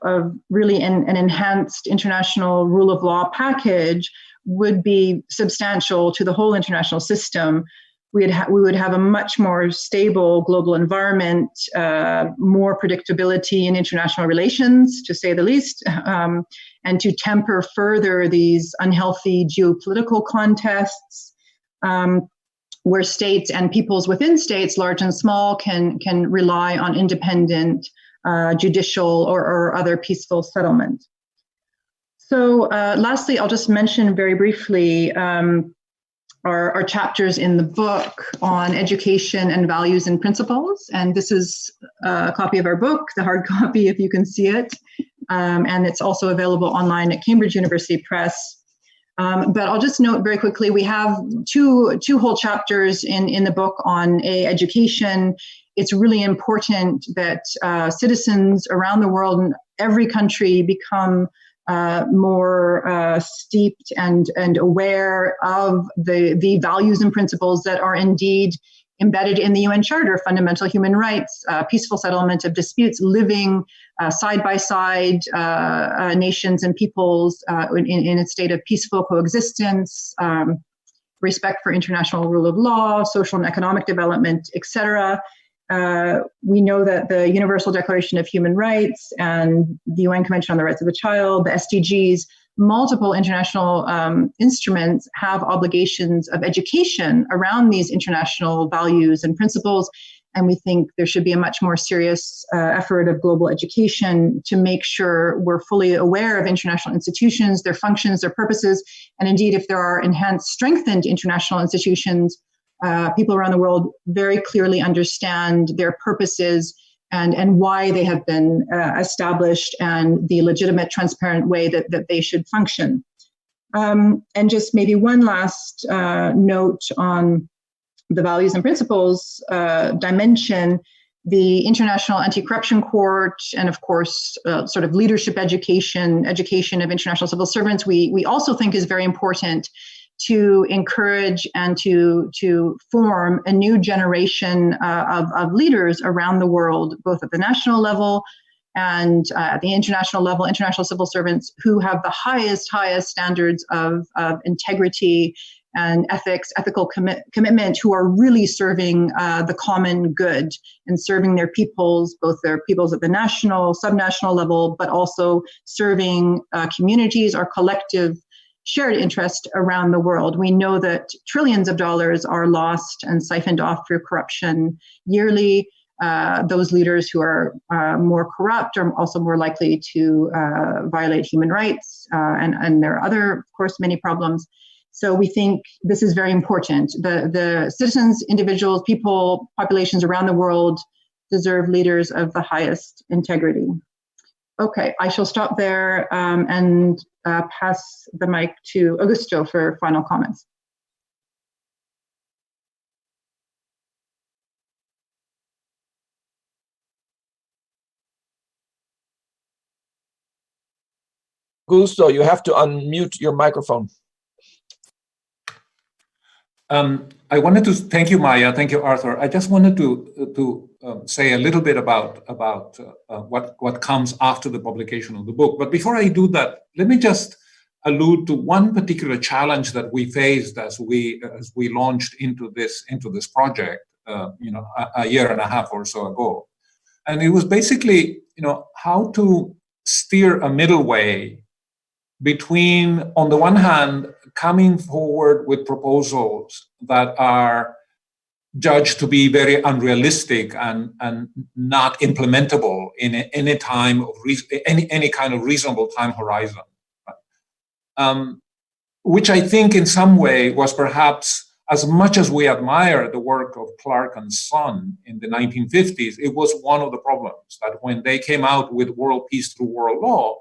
Speaker 4: really an enhanced international rule of law package would be substantial to the whole international system. We would have a much more stable global environment, more predictability in international relations, to say the least, and to temper further these unhealthy geopolitical contests, where states and peoples within states, large and small, can rely on independent judicial or other peaceful settlement. So lastly, I'll just mention very briefly our chapters in the book on education and values and principles. And this is a copy of our book, the hard copy, if you can see it. And it's also available online at Cambridge University Press. But I'll just note very quickly, we have two whole chapters in the book on education. It's really important that citizens around the world in every country become more steeped and aware of the values and principles that are indeed embedded in the UN Charter: fundamental human rights, peaceful settlement of disputes, living side by side nations and peoples in a state of peaceful coexistence, respect for international rule of law, social and economic development, etc. We know that the Universal Declaration of Human Rights and the UN Convention on the Rights of the Child, the SDGs, multiple international instruments have obligations of education around these international values and principles. And we think there should be a much more serious effort of global education to make sure we're fully aware of international institutions, their functions, their purposes, and indeed, if there are enhanced, strengthened international institutions, people around the world very clearly understand their purposes and why they have been established and the legitimate, transparent way that they should function. And just maybe one last note on the values and principles dimension: the International Anti-Corruption Court, and of course, sort of leadership education of international civil servants, we also think is very important to encourage and to form a new generation of leaders around the world, both at the national level and at the international level, international civil servants who have the highest standards of integrity and ethical commitment, who are really serving the common good and serving their peoples, both their peoples at the national, subnational level, but also serving communities or collective shared interest around the world. We know that trillions of dollars are lost and siphoned off through corruption yearly. Those leaders who are more corrupt are also more likely to violate human rights, and there are other, of course, many problems. So we think this is very important. The citizens, individuals, people, populations around the world deserve leaders of the highest integrity. Okay, I shall stop there and pass the mic to Augusto for final comments.
Speaker 1: Augusto, you have to unmute your microphone.
Speaker 2: I wanted to thank you, Maya. Thank you, Arthur. I just wanted to say a little bit about what comes after the publication of the book. But before I do that, let me just allude to one particular challenge that we faced as we launched into this project, a year and a half or so ago, and it was basically, how to steer a middle way between, on the one hand, coming forward with proposals that are judged to be very unrealistic and not implementable in any time of any kind of reasonable time horizon, which I think in some way was perhaps, as much as we admire the work of Clark and Son in the 1950s, it was one of the problems that when they came out with world peace through world law,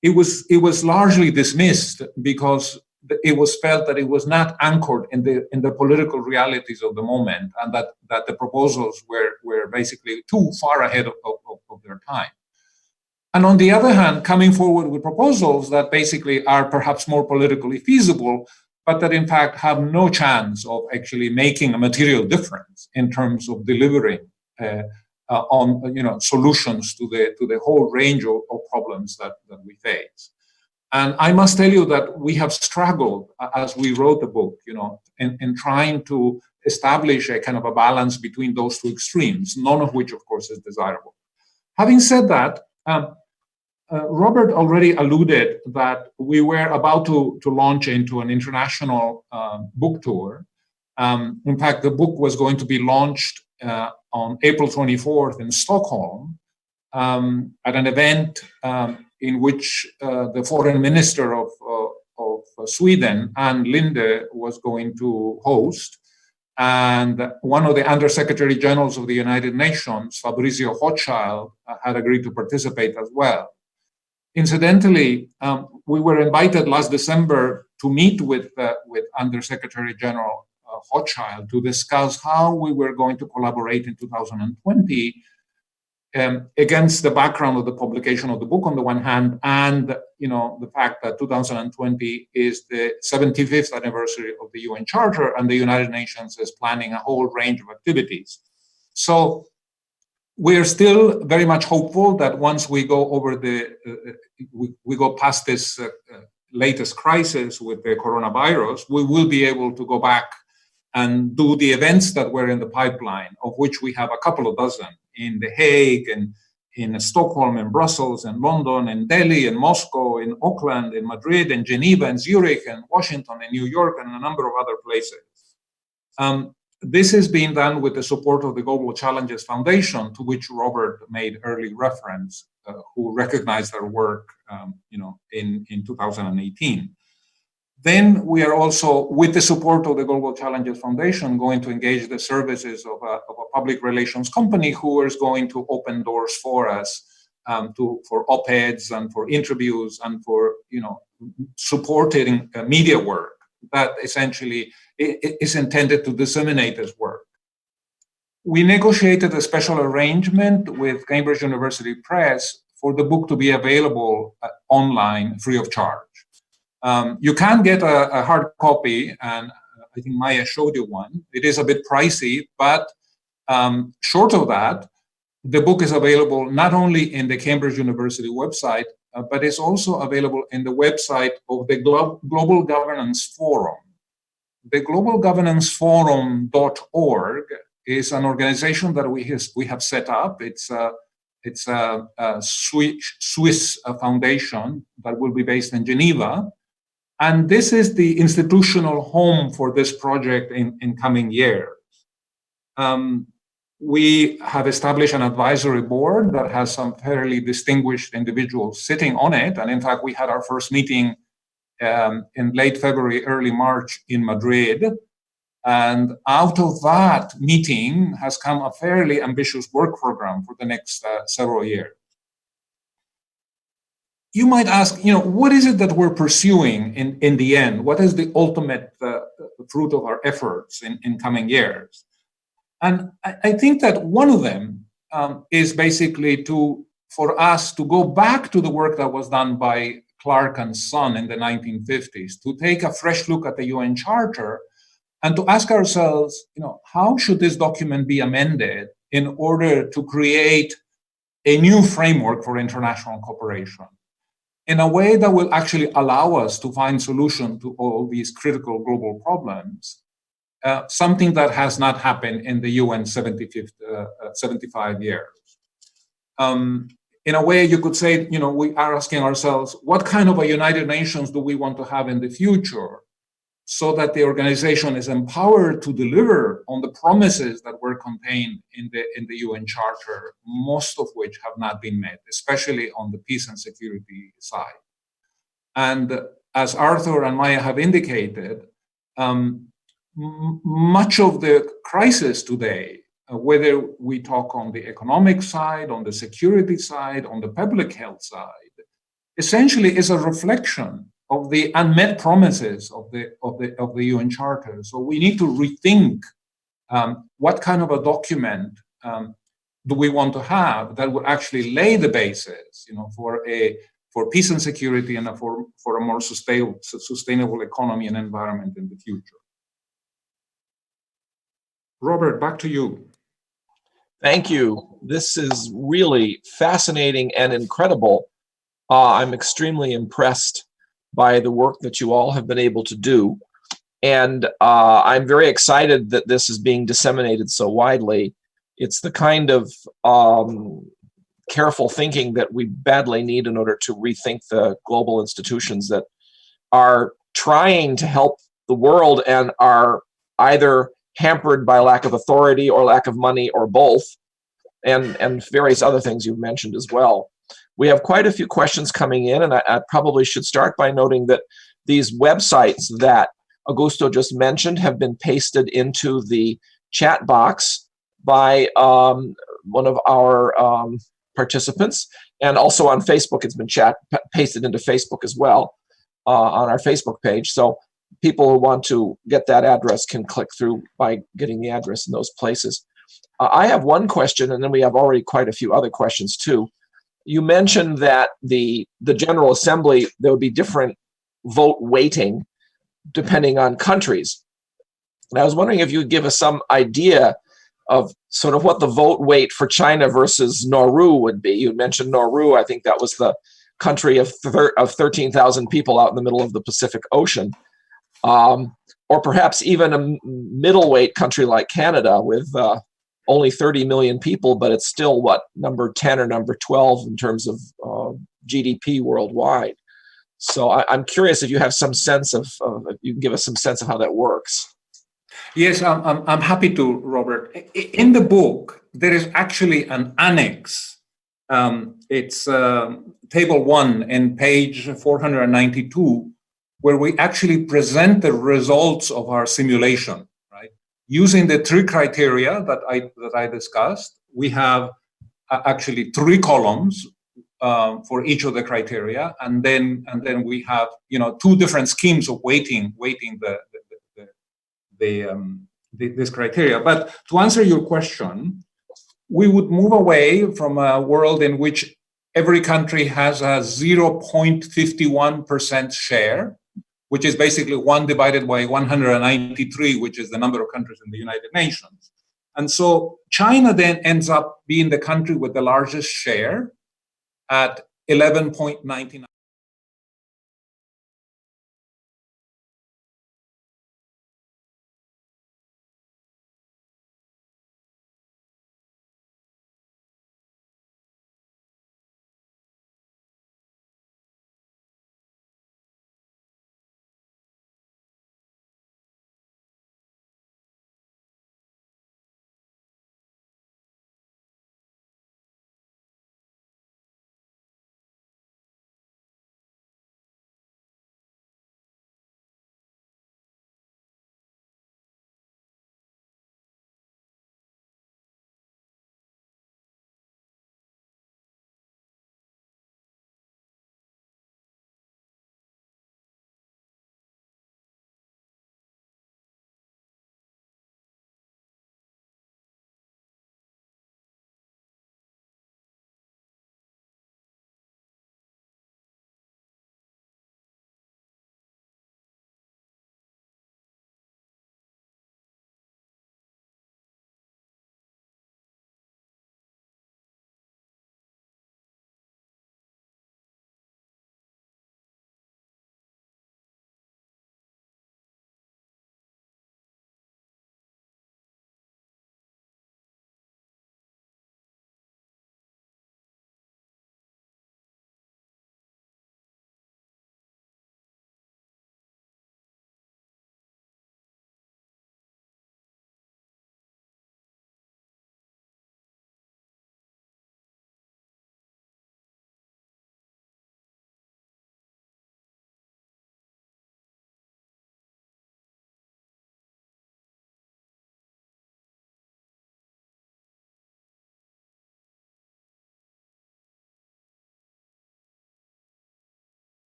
Speaker 2: it was largely dismissed because it was felt that it was not anchored in the political realities of the moment, and that the proposals were basically too far ahead of their time. And on the other hand, coming forward with proposals that basically are perhaps more politically feasible, but that in fact have no chance of actually making a material difference in terms of delivering on solutions to the whole range of problems that we face. And I must tell you that we have struggled as we wrote the book, in trying to establish a kind of a balance between those two extremes, none of which, of course, is desirable. Having said that, Robert already alluded that we were about to launch into an international book tour. In fact, the book was going to be launched on April 24th in Stockholm at an event in which the foreign minister of Sweden, Ann Linde, was going to host. And one of the Undersecretary Generals of the United Nations, Fabrizio Hochschild, had agreed to participate as well. Incidentally, we were invited last December to meet with Undersecretary General Hochschild to discuss how we were going to collaborate in 2020 against the background of the publication of the book on the one hand, and the fact that 2020 is the 75th anniversary of the UN Charter, and the United Nations is planning a whole range of activities. So we're still very much hopeful that once we go over we go past this latest crisis with the coronavirus, we will be able to go back and do the events that were in the pipeline, of which we have a couple of dozen in The Hague, and in Stockholm, in Brussels, in London, in Delhi, in Moscow, in Auckland, in Madrid, in Geneva, in Zurich, in Washington, in New York, and a number of other places. This is being done with the support of the Global Challenges Foundation, to which Robert made early reference, who recognized our work in 2018. Then we are also, with the support of the Global Challenges Foundation, going to engage the services of a public relations company who is going to open doors for us for op-eds and for interviews and for supporting media work that essentially is intended to disseminate this work. We negotiated a special arrangement with Cambridge University Press for the book to be available online free of charge. You can get a hard copy, and I think Maya showed you one. It is a bit pricey, but short of that, the book is available not only in the Cambridge University website, but it's also available in the website of the Global Governance Forum. The globalgovernanceforum.org is an organization that we have set up. It's a Swiss foundation that will be based in Geneva. And this is the institutional home for this project in coming years. We have established an advisory board that has some fairly distinguished individuals sitting on it. And in fact, we had our first meeting in late February, early March in Madrid. And out of that meeting has come a fairly ambitious work program for the next several years. You might ask, what is it that we're pursuing in the end? What is the ultimate fruit of our efforts in coming years? And I think that one of them is basically for us to go back to the work that was done by Clark and Son in the 1950s, to take a fresh look at the UN Charter and to ask ourselves, how should this document be amended in order to create a new framework for international cooperation in a way that will actually allow us to find solutions to all these critical global problems, something that has not happened in the UN 75 years. In a way, you could say, we are asking ourselves, what kind of a United Nations do we want to have in the future, so that the organization is empowered to deliver on the promises that were contained in the UN Charter, most of which have not been met, especially on the peace and security side. And as Arthur and Maya have indicated, much of the crisis today, whether we talk on the economic side, on the security side, on the public health side, essentially is a reflection of the unmet promises of the UN Charter. So we need to rethink what kind of a document do we want to have that will actually lay the basis, for peace and security and for a more sustainable economy and environment in the future. Robert, back to you.
Speaker 1: Thank you. This is really fascinating and incredible. I'm extremely impressed by the work that you all have been able to do. And I'm very excited that this is being disseminated so widely. It's the kind of careful thinking that we badly need in order to rethink the global institutions that are trying to help the world and are either hampered by lack of authority or lack of money or both, and various other things you've mentioned as well. We have quite a few questions coming in, and I probably should start by noting that these websites that Augusto just mentioned have been pasted into the chat box by one of our participants, and also on Facebook. It's been pasted into Facebook as well on our Facebook page. So people who want to get that address can click through by getting the address in those places. I have one question, and then we have already quite a few other questions too. You mentioned that the General Assembly, there would be different vote weighting depending on countries. And I was wondering if you could give us some idea of sort of what the vote weight for China versus Nauru would be. You mentioned Nauru. I think that was the country of 13,000 people out in the middle of the Pacific Ocean. Or perhaps even a middleweight country like Canada with only 30 million people, but it's still, number 10 or number 12 in terms of GDP worldwide. So I'm curious if you have some sense of, you can give us some sense of how that works.
Speaker 2: Yes, I'm happy to, Robert. In the book, there is actually an annex. It's table 1 in page 492, where we actually present the results of our simulation, right? Using the 3 criteria that I discussed, we have actually 3 columns for each of the criteria, and then we have 2 different schemes of weighting this criteria. But to answer your question, we would move away from a world in which every country has a 0.51% share, which is basically 1 divided by 193, which is the number of countries in the United Nations. And so China then ends up being the country with the largest share at 11.99.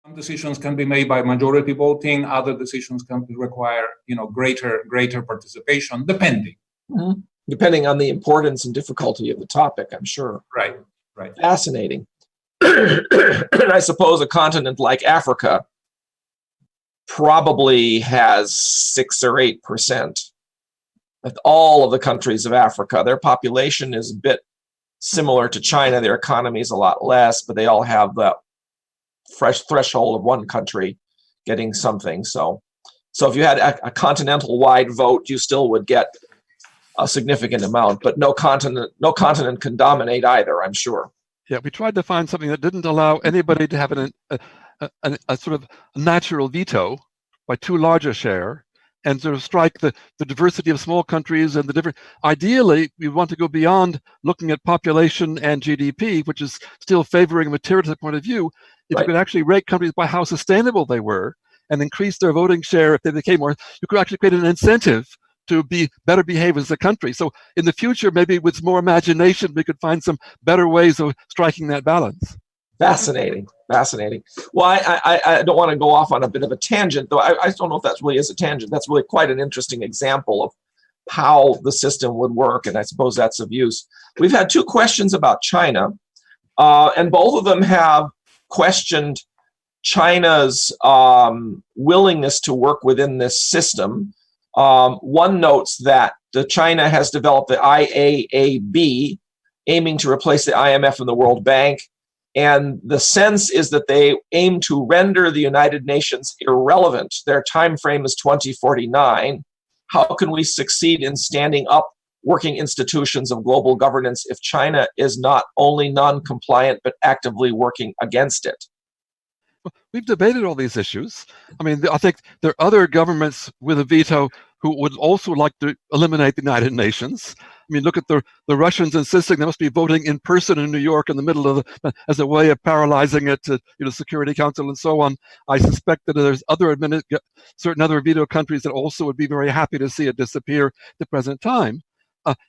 Speaker 2: Some decisions can be made by majority voting. Other decisions can require, greater participation, depending.
Speaker 1: Mhm. Depending on the importance and difficulty of the topic, I'm sure.
Speaker 2: Right.
Speaker 1: Fascinating. And I suppose a continent like Africa probably has 6 or 8%. With all of the countries of Africa, their population is a bit similar to China. Their economy is a lot less, but they all have the fresh threshold of one country getting something. So if you had a continental-wide vote, you still would get a significant amount, but no continent can dominate either, I'm sure.
Speaker 3: Yeah, we tried to find something that didn't allow anybody to have a sort of natural veto by too large a share, and sort of strike the diversity of small countries and the different. Ideally, we want to go beyond looking at population and GDP, which is still favoring a materialistic point of view. If you could actually rate countries by how sustainable they were and increase their voting share if they became more, you could actually create an incentive to be better behave as a country. So in the future, maybe with more imagination, we could find some better ways of striking that balance.
Speaker 1: Fascinating. Well, I don't want to go off on a bit of a tangent, though. I don't know if that really is a tangent. That's really quite an interesting example of how the system would work, and I suppose that's of use. We've had 2 questions about China, and both of them have questioned China's willingness to work within this system. One notes that China has developed the IAAB, aiming to replace the IMF and the World Bank. And the sense is that they aim to render the United Nations irrelevant. Their time frame is 2049. How can we succeed in standing up working institutions of global governance if China is not only non-compliant, but actively working against it?
Speaker 3: We've debated all these issues. I mean, I think there are other governments with a veto who would also like to eliminate the United Nations. I mean, look at the Russians insisting they must be voting in person in New York in the middle of as a way of paralyzing it to Security Council and so on. I suspect that there's certain other veto countries that also would be very happy to see it disappear at the present time.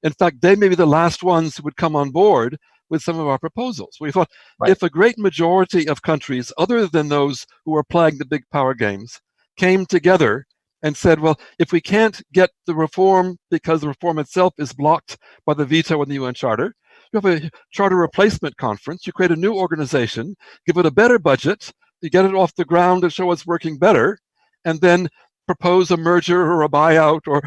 Speaker 3: In fact, they may be the last ones who would come on board with some of our proposals. We thought if a great majority of countries, other than those who are playing the big power games, came together and said, well, if we can't get the reform because the reform itself is blocked by the veto in the UN Charter, you have a charter replacement conference, you create a new organization, give it a better budget, you get it off the ground and show it's working better, and then propose a merger or a buyout or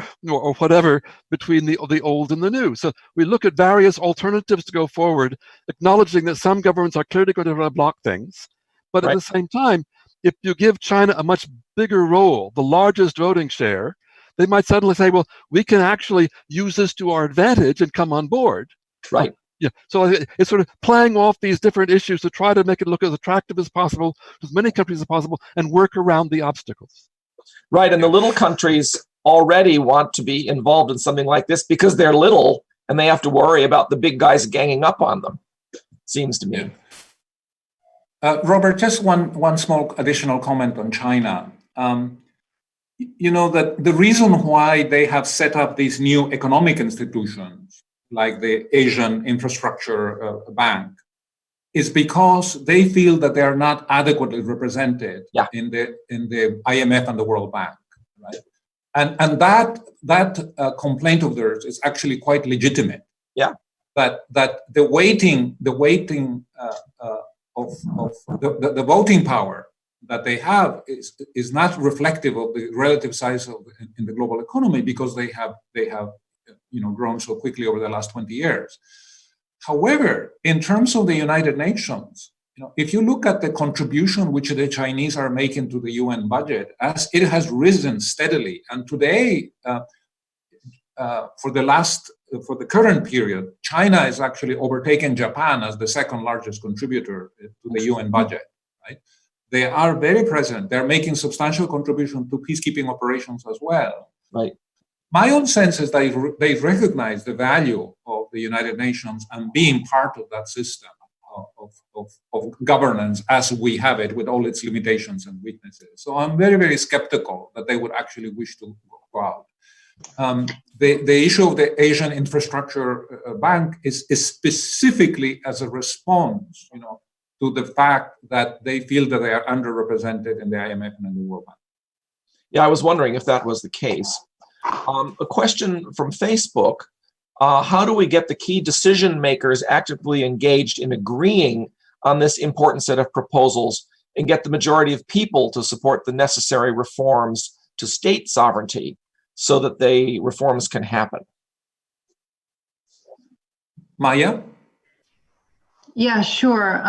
Speaker 3: whatever between the old and the new. So we look at various alternatives to go forward, acknowledging that some governments are clearly going to block things. But at the same time, if you give China a much bigger role, the largest voting share, they might suddenly say, well, we can actually use this to our advantage and come on board.
Speaker 1: Right.
Speaker 3: Yeah. So it's sort of playing off these different issues to try to make it look as attractive as possible to as many countries as possible and work around the obstacles.
Speaker 1: Right. And the little countries already want to be involved in something like this because they're little and they have to worry about the big guys ganging up on them, seems to me.
Speaker 2: Robert, just one small additional comment on China. You know that the reason why they have set up these new economic institutions like the Asian Infrastructure Bank is because they feel that they are not adequately represented in the IMF and the World Bank, right? And that complaint of theirs is actually quite legitimate.
Speaker 1: Yeah.
Speaker 2: That the weighting of the voting power that they have is not reflective of the relative size of in the global economy because they have grown so quickly over the last 20 years. However, in terms of the United Nations, if you look at the contribution which the Chinese are making to the UN budget, as it has risen steadily, and today, for the current period, China is actually overtaken Japan as the second largest contributor to the UN budget. Right? They are very present. They're making substantial contribution to peacekeeping operations as well.
Speaker 1: Right.
Speaker 2: My own sense is that they recognize the value of the United Nations and being part of that system of governance as we have it with all its limitations and weaknesses. So I'm very, very skeptical that they would actually wish to go out. The issue of the Asian Infrastructure Bank is specifically as a response, to the fact that they feel that they are underrepresented in the IMF and in the World Bank.
Speaker 1: Yeah, I was wondering if that was the case. A question from Facebook, how do we get the key decision makers actively engaged in agreeing on this important set of proposals and get the majority of people to support the necessary reforms to state sovereignty so that the reforms can happen?
Speaker 2: Maya?
Speaker 4: Yeah, sure.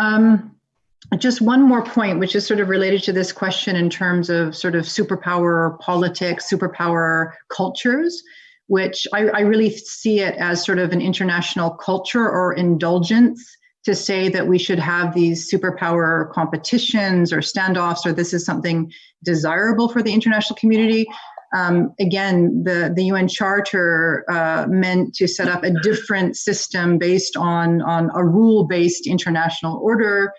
Speaker 4: Just one more point, which is sort of related to this question in terms of sort of superpower politics, superpower cultures, which I really see it as sort of an international culture or indulgence to say that we should have these superpower competitions or standoffs, or this is something desirable for the international community. Again, the UN Charter meant to set up a different system based on a rule-based international order,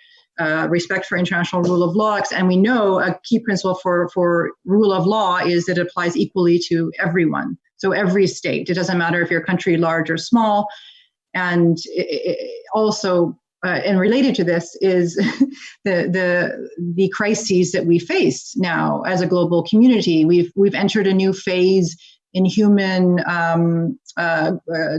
Speaker 4: respect for international rule of law. And we know a key principle for rule of law is that it applies equally to everyone. So every state, it doesn't matter if you're a country large or small. And also, and related to this is the crises that we face now as a global community. We've entered a new phase in human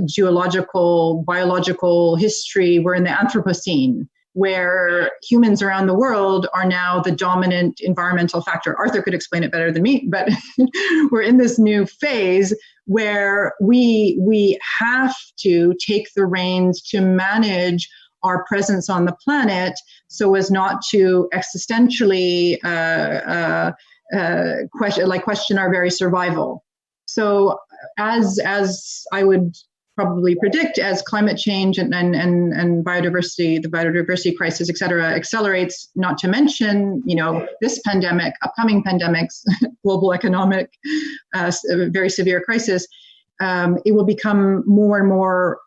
Speaker 4: geological, biological history. We're in the Anthropocene, where humans around the world are now the dominant environmental factor. Arthur could explain it better than me, but we're in this new phase where we have to take the reins to manage our presence on the planet so as not to existentially question our very survival. So as I would probably predict, as climate change and biodiversity, the biodiversity crisis, et cetera, accelerates, not to mention, this pandemic, upcoming pandemics, global economic, very severe crisis, it will become more and more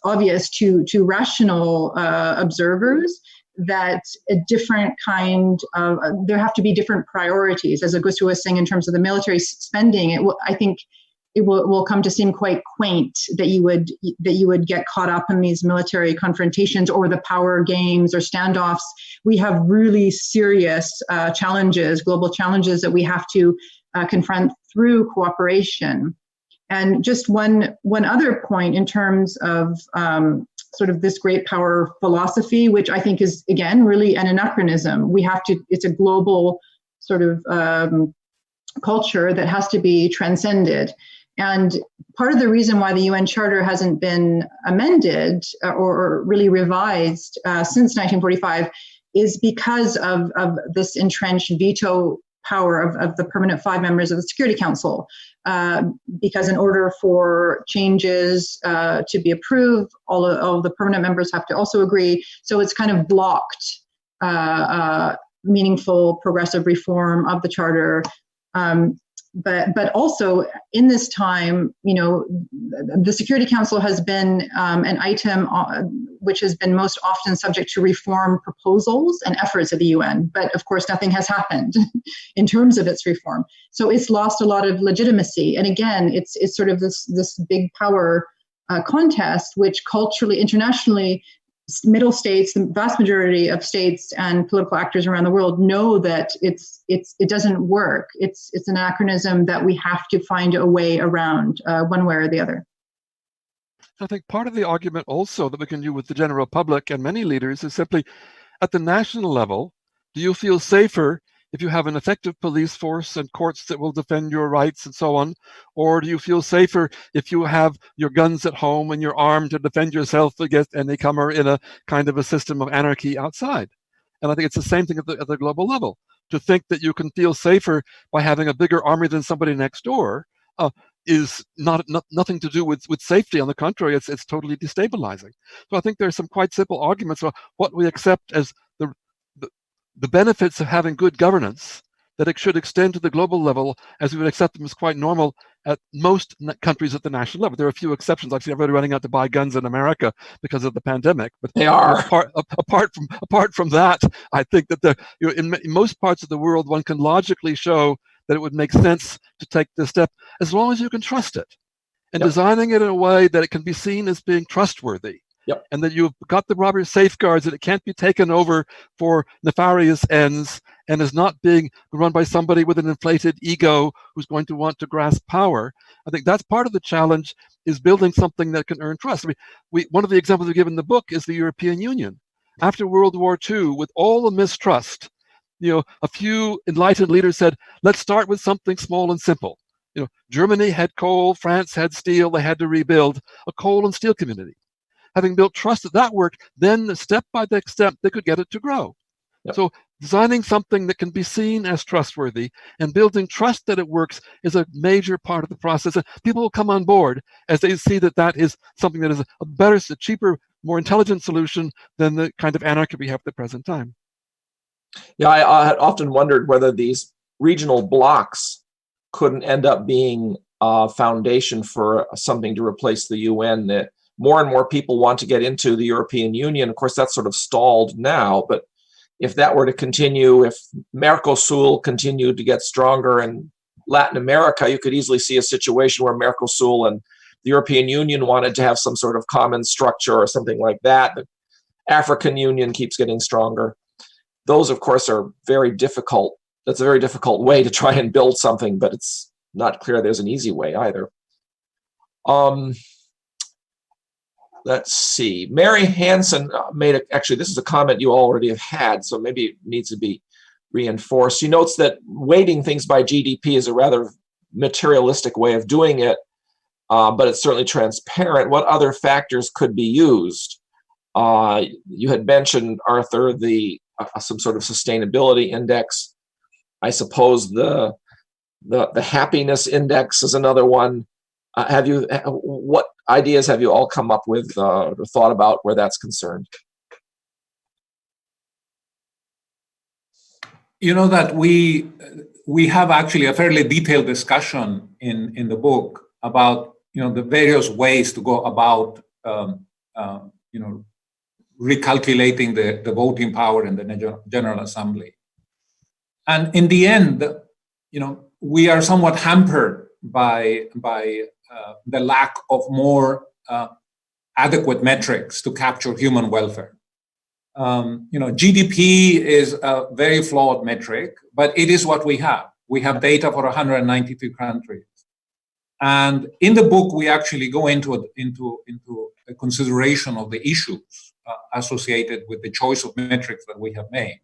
Speaker 4: obvious to rational observers that a different kind of, there have to be different priorities. As Augusto was saying, in terms of the military spending, I think it will come to seem quite quaint that you would get caught up in these military confrontations or the power games or standoffs. We have really serious challenges, global challenges that we have to confront through cooperation. And just one other point in terms of sort of this great power philosophy, which I think is, again, really an anachronism. It's a global sort of culture that has to be transcended. And part of the reason why the UN Charter hasn't been amended or really revised since 1945 is because of this entrenched veto power of the permanent 5 members of the Security Council. Because in order for changes to be approved, all of the permanent members have to also agree. So it's kind of blocked meaningful progressive reform of the Charter. But also in this time, the Security Council has been an item which has been most often subject to reform proposals and efforts of the UN. But of course, nothing has happened in terms of its reform. So it's lost a lot of legitimacy. And again, it's sort of this big power contest, which culturally, internationally, middle states, the vast majority of states and political actors around the world know that it doesn't work. It's an anachronism that we have to find a way around one way or the other.
Speaker 3: I think part of the argument also that we can do with the general public and many leaders is simply at the national level, do you feel safer if you have an effective police force and courts that will defend your rights and so on? Or do you feel safer if you have your guns at home and you're armed to defend yourself against any comer in a kind of a system of anarchy outside? And I think it's the same thing at the global level. To think that you can feel safer by having a bigger army than somebody next door is nothing to do with safety. On the contrary, it's totally destabilizing. So I think there's some quite simple arguments about what we accept as the benefits of having good governance, that it should extend to the global level as we would accept them as quite normal at most countries at the national level. There are a few exceptions. I've seen everybody running out to buy guns in America because of the pandemic. But
Speaker 1: they are.
Speaker 3: Apart from that, I think that in most parts of the world, one can logically show that it would make sense to take this step as long as you can trust it. And designing it in a way that it can be seen as being trustworthy. And that you've got the proper safeguards, that it can't be taken over for nefarious ends and is not being run by somebody with an inflated ego who's going to want to grasp power. I think that's part of the challenge, is building something that can earn trust. I mean, one of the examples we give in the book is the European Union. After World War II, with all the mistrust, a few enlightened leaders said, let's start with something small and simple. Germany had coal, France had steel, they had to rebuild a coal and steel community. Having built trust that worked, then step by step, they could get it to grow. So designing something that can be seen as trustworthy and building trust that it works is a major part of the process. And people will come on board as they see that is something that is a better, a cheaper, more intelligent solution than the kind of anarchy we have at the present time.
Speaker 1: Yeah, I had often wondered whether these regional blocks couldn't end up being a foundation for something to replace the UN. That more and more people want to get into the European Union. Of course, that's sort of stalled now, but if that were to continue, if Mercosur continued to get stronger in Latin America, you could easily see a situation where Mercosur and the European Union wanted to have some sort of common structure or something like that. The African Union keeps getting stronger. Those, of course, are very difficult. That's a very difficult way to try and build something, but it's not clear there's an easy way either. Let's see. Mary Hansen actually, this is a comment you already have had, so maybe it needs to be reinforced. She notes that weighting things by GDP is a rather materialistic way of doing it, but it's certainly transparent. What other factors could be used? You had mentioned, Arthur, some sort of sustainability index. I suppose the happiness index is another one. What ideas have you all come up with or thought about where that's concerned?
Speaker 2: That we have actually a fairly detailed discussion in the book about the various ways to go about recalculating the voting power in the General Assembly. And in the end, we are somewhat hampered by the lack of more adequate metrics to capture human welfare. GDP is a very flawed metric, but it is what we have. We have data for 192 countries. And in the book, we actually go into a consideration of the issues associated with the choice of metrics that we have made.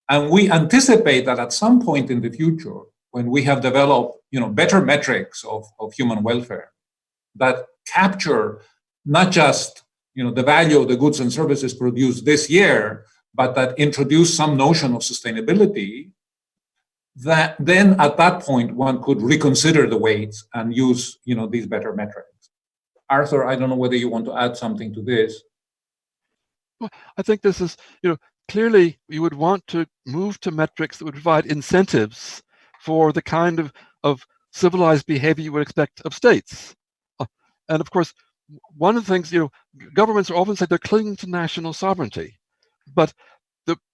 Speaker 2: And we anticipate that at some point in the future, when we have developed, better metrics of human welfare that capture not just, the value of the goods and services produced this year, but that introduce some notion of sustainability, that then at that point one could reconsider the weights and use, these better metrics. Arthur, I don't know whether you want to add something to this.
Speaker 3: Well, I think this is, clearly you would want to move to metrics that would provide incentives for the kind of civilized behavior you would expect of states. And of course, one of the things, governments are often say they're clinging to national sovereignty, but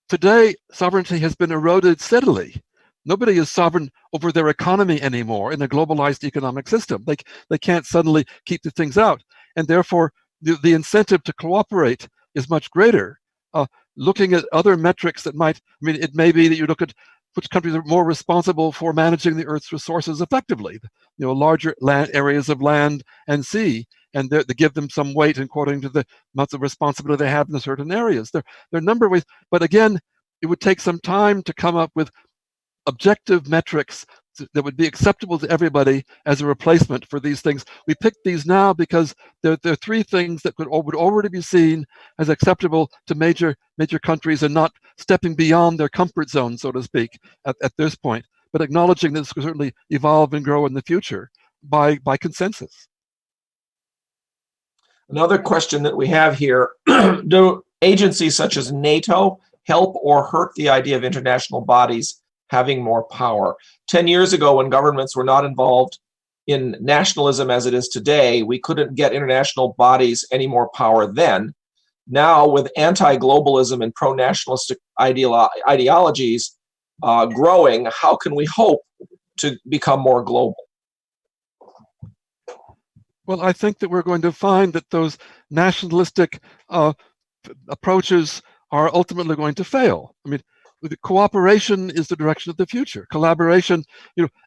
Speaker 3: today sovereignty has been eroded steadily. Nobody is sovereign over their economy anymore in a globalized economic system. They can't suddenly keep the things out, and therefore the incentive to cooperate is much greater. Looking at other metrics that it may be that you look at which countries are more responsible for managing the Earth's resources effectively, larger land areas of land and sea, and they give them some weight according to the amounts of responsibility they have in certain areas. There are a number of ways, but again, it would take some time to come up with objective metrics that would be acceptable to everybody as a replacement for these things. We picked these now because there are three things that would already be seen as acceptable to major countries and not stepping beyond their comfort zone, so to speak, at this point, but acknowledging that this will certainly evolve and grow in the future by consensus.
Speaker 1: Another question that we have here, do agencies such as NATO help or hurt the idea of international bodies having more power? 10 years ago, when governments were not involved in nationalism as it is today, we couldn't get international bodies any more power then. Now, with anti-globalism and pro-nationalistic ideologies growing, how can we hope to become more global?
Speaker 3: Well, I think that we're going to find that those nationalistic approaches are ultimately going to fail. The cooperation is the direction of the future. Collaboration,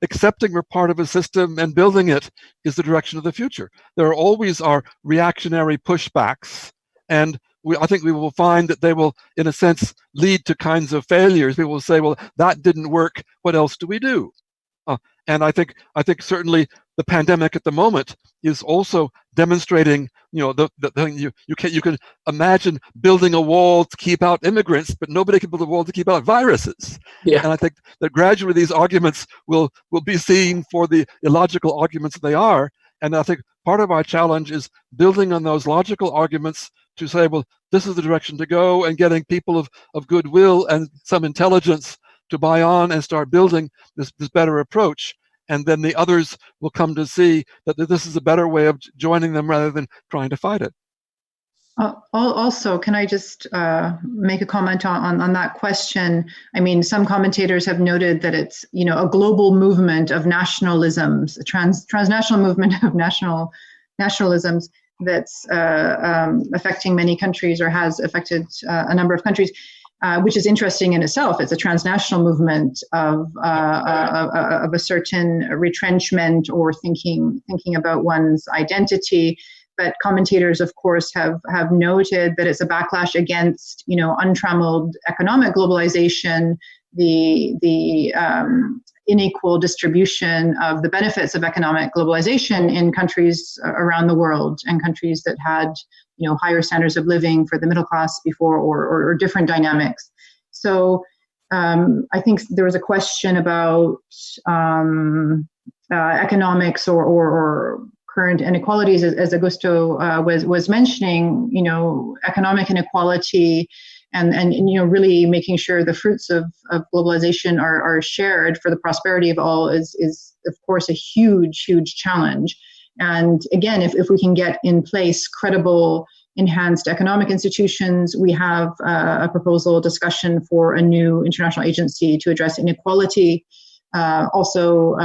Speaker 3: accepting we're part of a system and building it is the direction of the future. There always are reactionary pushbacks, and I think we will find that they will, in a sense, lead to kinds of failures. People will say, well, that didn't work. What else do we do? And I think certainly the pandemic at the moment is also demonstrating, the thing you can imagine building a wall to keep out immigrants, but nobody can build a wall to keep out viruses. Yeah. And I think that gradually these arguments will be seen for the illogical arguments they are. And I think part of our challenge is building on those logical arguments to say, well, this is the direction to go, and getting people of goodwill and some intelligence to buy on and start building this better approach. And then the others will come to see that this is a better way of joining them rather than trying to fight it.
Speaker 4: Also, can I just make a comment on that question? Some commentators have noted that it's, a global movement of nationalisms, a transnational movement of nationalisms that's affecting many countries, or has affected a number of countries. Which is interesting in itself. It's a transnational movement of a certain retrenchment or thinking about one's identity. But commentators, of course, have noted that it's a backlash against, untrammeled economic globalization, the unequal distribution of the benefits of economic globalization in countries around the world, and countries that had higher standards of living for the middle class before, or different dynamics. So I think there was a question about economics or current inequalities, as Augusto was mentioning. Economic inequality and really making sure the fruits of globalization are shared for the prosperity of all is of course a huge challenge. And again, if we can get in place credible, enhanced economic institutions, we have a proposal discussion for a new international agency to address inequality. Also,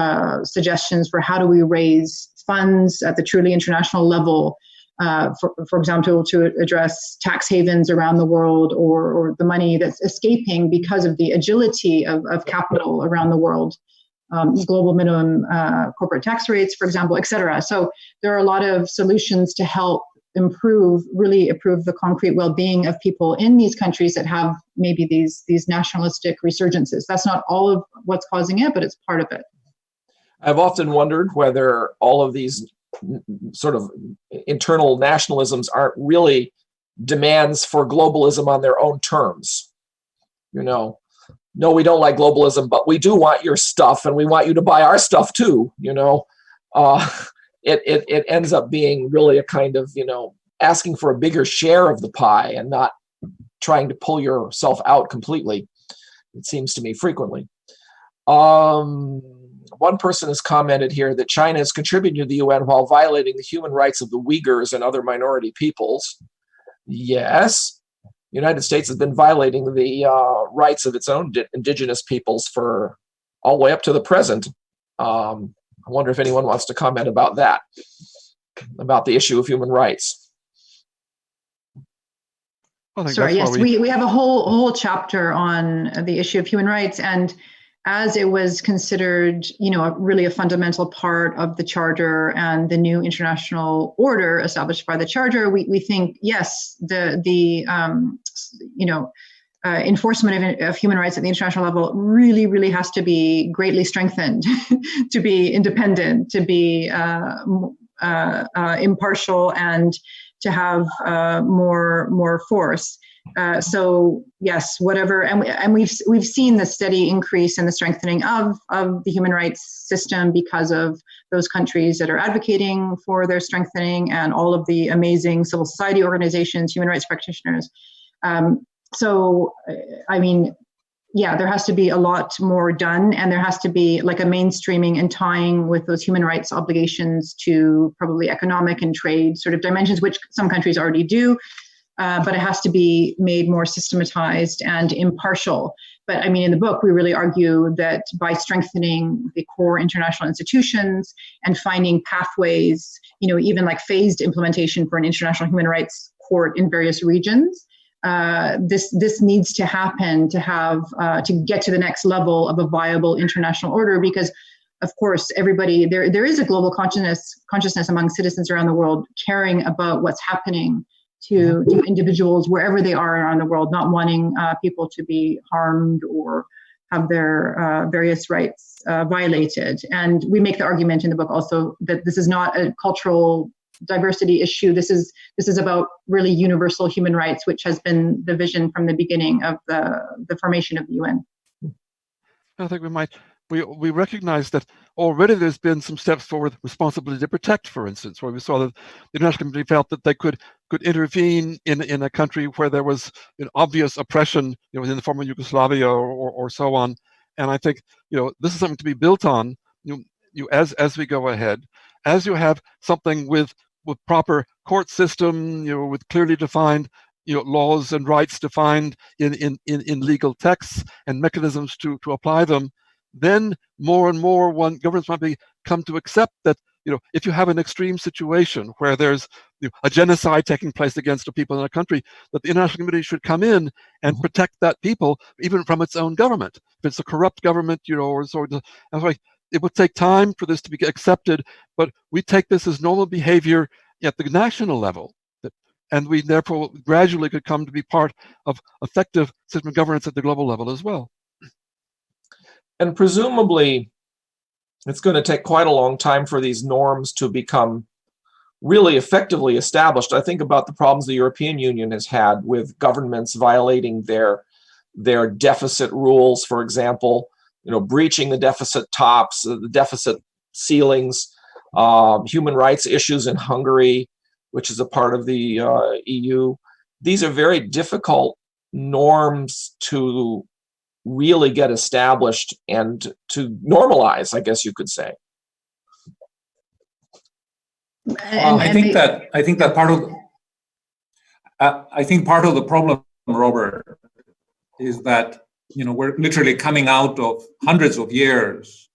Speaker 4: suggestions for how do we raise funds at the truly international level, for example, to address tax havens around the world, or the money that's escaping because of the agility of capital around the world. global minimum corporate tax rates, for example, et cetera. So there are a lot of solutions to help really improve the concrete well-being of people in these countries that have maybe these nationalistic resurgences. That's not all of what's causing it, but it's part of it.
Speaker 1: I've often wondered whether all of these sort of internal nationalisms aren't really demands for globalism on their own terms. No, we don't like globalism, but we do want your stuff, and we want you to buy our stuff too. It ends up being really a kind of, asking for a bigger share of the pie and not trying to pull yourself out completely. It seems to me frequently. One person has commented here that China is contributing to the UN while violating the human rights of the Uyghurs and other minority peoples. Yes, the United States has been violating the rights of its own indigenous peoples for all the way up to the present. I wonder if anyone wants to comment about that, about the issue of human rights.
Speaker 4: Sorry, yes, we have a whole chapter on the issue of human rights, and as it was considered, really a fundamental part of the Charter and the new international order established by the Charter, we think, yes, the enforcement of human rights at the international level really, really has to be greatly strengthened, to be independent, to be impartial, and to have more force. So yes, whatever, and we've seen the steady increase in the strengthening of the human rights system because of those countries that are advocating for their strengthening, and all of the amazing civil society organizations, human rights practitioners. So, I mean, yeah, there has to be a lot more done, and there has to be like a mainstreaming and tying with those human rights obligations to probably economic and trade sort of dimensions, which some countries already do. But it has to be made more systematized and impartial. But I mean, in the book, we really argue that by strengthening the core international institutions and finding pathways, even like phased implementation for an international human rights court in various regions, this needs to happen to have to get to the next level of a viable international order. Because, of course, everybody there is a global consciousness among citizens around the world caring about what's happening to individuals wherever they are around the world, not wanting people to be harmed or have their various rights violated. And we make the argument in the book also that this is not a cultural diversity issue. This is about really universal human rights, which has been the vision from the beginning of the formation of the UN.
Speaker 3: I think we recognize that already there's been some steps forward, responsibility to protect, for instance, where we saw that the international community felt that they could intervene in a country where there was obvious oppression, within the former Yugoslavia or so on. And I think this is something to be built on. As we go ahead, as you have something with proper court system, with clearly defined laws and rights defined in legal texts and mechanisms to apply them, then more and more governments might come to accept that if you have an extreme situation where there's a genocide taking place against a people in a country, that the international community should come in and protect that people even from its own government. If it's a corrupt government, or so. That's why it would take time for this to be accepted, but we take this as normal behavior at the national level, and we therefore gradually could come to be part of effective system of governance at the global level as well.
Speaker 1: And presumably, it's going to take quite a long time for these norms to become really effectively established. I think about the problems the European Union has had with governments violating their deficit rules, for example, breaching the deficit tops, the deficit ceilings, human rights issues in Hungary, which is a part of the EU. These are very difficult norms to really get established and to normalize, I guess you could say.
Speaker 2: I think part of the problem, Robert, is that we're literally coming out of hundreds of years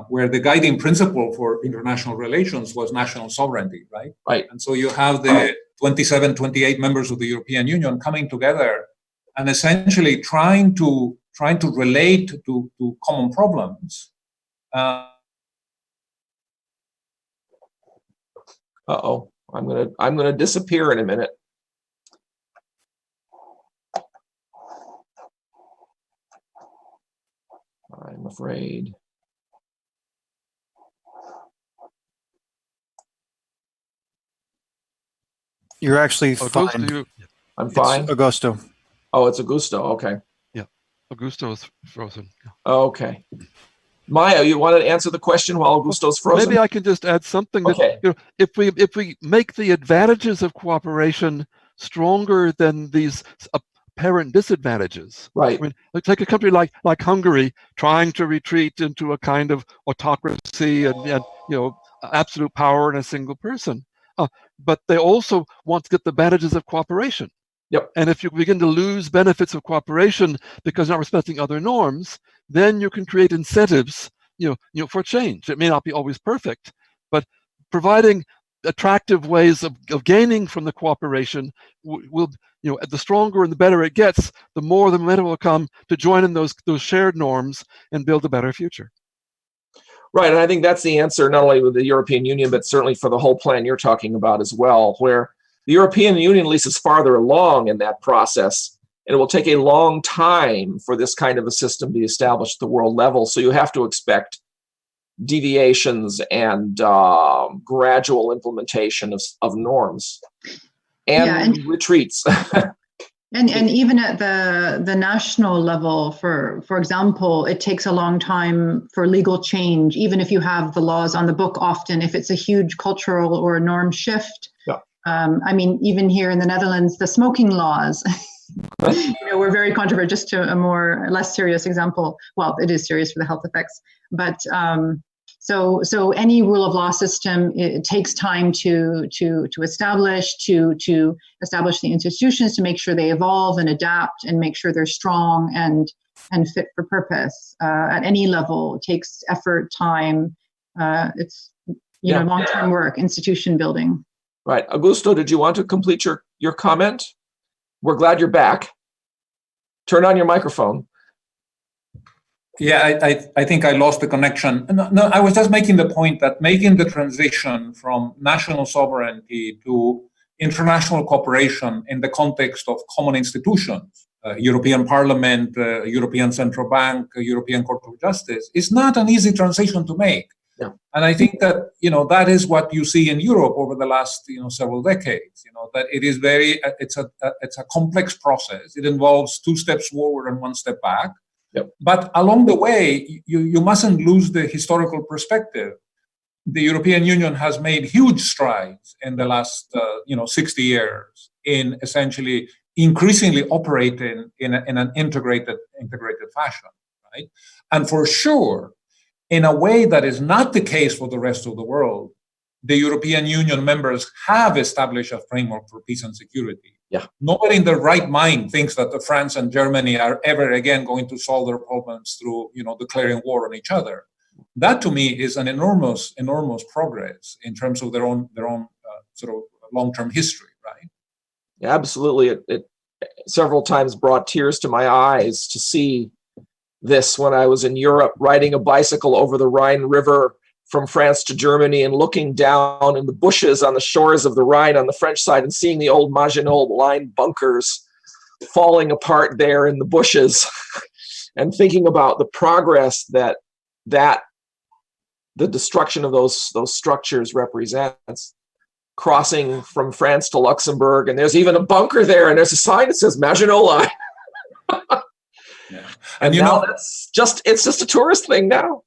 Speaker 2: where the guiding principle for international relations was national sovereignty, right?
Speaker 1: Right.
Speaker 2: And so you have the 27, 28 members of the European Union coming together and essentially trying to relate to common problems
Speaker 1: Uh-oh, I'm gonna disappear in a minute. I'm afraid.
Speaker 5: You're actually
Speaker 3: Augusto,
Speaker 5: fine.
Speaker 1: I'm fine.
Speaker 5: It's Augusto.
Speaker 1: Oh, it's Augusto. Okay.
Speaker 3: yeah, Augusto is frozen. Yeah.
Speaker 1: Okay. Maya, you want to answer the question while Augusto's frozen?
Speaker 3: Maybe I can just add something that,
Speaker 1: Okay.
Speaker 3: if we make the advantages of cooperation stronger than these apparent disadvantages.
Speaker 1: Right.
Speaker 3: I mean, like take a country like Hungary trying to retreat into a kind of autocracy and absolute power in a single person. But they also want to get the advantages of cooperation.
Speaker 1: Yep.
Speaker 3: And if you begin to lose benefits of cooperation because you're not respecting other norms, then you can create incentives, for change. It may not be always perfect, but providing attractive ways of gaining from the cooperation will, the stronger and the better it gets, the more the momentum will come to join in those shared norms and build a better future.
Speaker 1: Right, and I think that's the answer, not only with the European Union, but certainly for the whole plan you're talking about as well, where the European Union at least is farther along in that process, and it will take a long time for this kind of a system to be established at the world level. So you have to expect deviations and gradual implementation of norms and retreats.
Speaker 4: And even at the national level, for example, it takes a long time for legal change, even if you have the laws on the book often, if it's a huge cultural or norm shift.
Speaker 1: Yeah.
Speaker 4: I mean, even here in the Netherlands, the smoking laws, were very controversial. Just to a less serious example. Well, it is serious for the health effects, but so any rule of law system, it takes time to establish, to establish the institutions, to make sure they evolve and adapt and make sure they're strong and fit for purpose. At any level, it takes effort, time. It's long-term work, institution building.
Speaker 1: Right. Augusto, did you want to complete your comment? We're glad you're back. Turn on your microphone.
Speaker 2: Yeah, I think I lost the connection. No, I was just making the point that making the transition from national sovereignty to international cooperation in the context of common institutions, European Parliament, European Central Bank, European Court of Justice, is not an easy transition to make.
Speaker 1: Yeah.
Speaker 2: And I think that, that is what you see in Europe over the last, several decades, that it is it's a complex process. It involves 2 steps forward and 1 step back.
Speaker 1: Yep.
Speaker 2: But along the way, you mustn't lose the historical perspective. The European Union has made huge strides in the last 60 years in essentially increasingly operating in an integrated fashion, right? And for sure, in a way that is not the case for the rest of the world, the European Union members have established a framework for peace and security.
Speaker 1: Yeah.
Speaker 2: Nobody in their right mind thinks that France and Germany are ever again going to solve their problems through, declaring war on each other. That to me is an enormous progress in terms of their own sort of long-term history, right?
Speaker 1: Yeah, absolutely. It several times brought tears to my eyes to see this when I was in Europe, riding a bicycle over the Rhine River from France to Germany and looking down in the bushes on the shores of the Rhine on the French side and seeing the old Maginot Line bunkers falling apart there in the bushes and thinking about the progress that the destruction of those structures represents. Crossing from France to Luxembourg, and there's even a bunker there, and there's a sign that says Maginot Line.
Speaker 2: Yeah.
Speaker 1: And it's just a tourist thing now.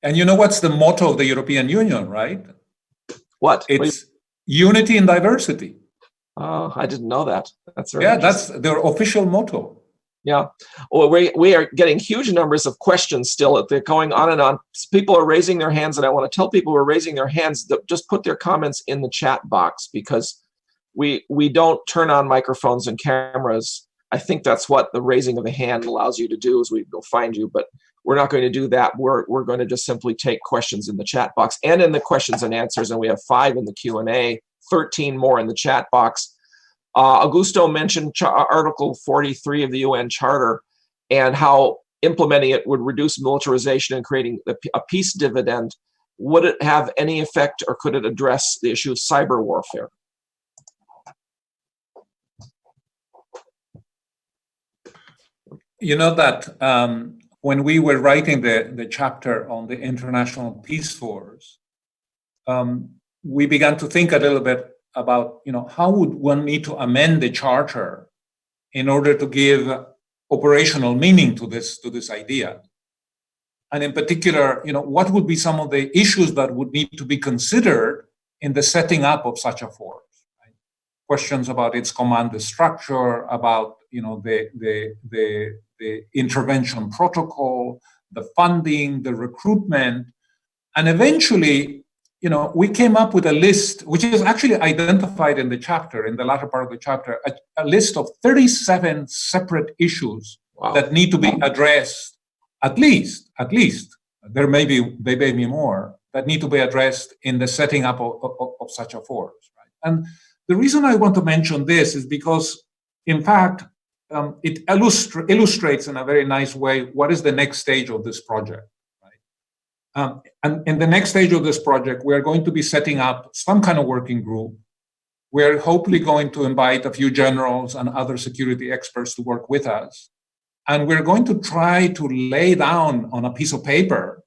Speaker 2: And what's the motto of the European Union, right?
Speaker 1: What?
Speaker 2: It's unity in diversity.
Speaker 1: Oh, I didn't know that. That's very
Speaker 2: that's their official motto.
Speaker 1: Yeah. Well, we are getting huge numbers of questions still. They're going on and on. People are raising their hands, and I want to tell people who are raising their hands that just put their comments in the chat box, because we don't turn on microphones and cameras. I think that's what the raising of the hand allows you to do, is we go find you, but we're not going to do that. We're going to just simply take questions in the chat box and in the questions and answers, and we have 5 in the Q&A, 13 more in the chat box. Augusto mentioned Article 43 of the UN Charter and how implementing it would reduce militarization and creating a peace dividend. Would it have any effect, or could it address the issue of cyber warfare?
Speaker 2: You know that when we were writing the chapter on the international peace force, we began to think a little bit about, how would one need to amend the charter in order to give operational meaning to this idea. And in particular, what would be some of the issues that would need to be considered in the setting up of such a force? Right? Questions about its command structure, about the intervention protocol, the funding, the recruitment, and eventually, we came up with a list, which is actually identified in the chapter, in the latter part of the chapter, a list of 37 separate issues that need to be addressed. At least, there may be more that need to be addressed in the setting up of such a force. Right? And the reason I want to mention this is because, in fact, it illustrates in a very nice way what is the next stage of this project. Right? And in the next stage of this project, we are going to be setting up some kind of working group. We're hopefully going to invite a few generals and other security experts to work with us. And we're going to try to lay down on a piece of paper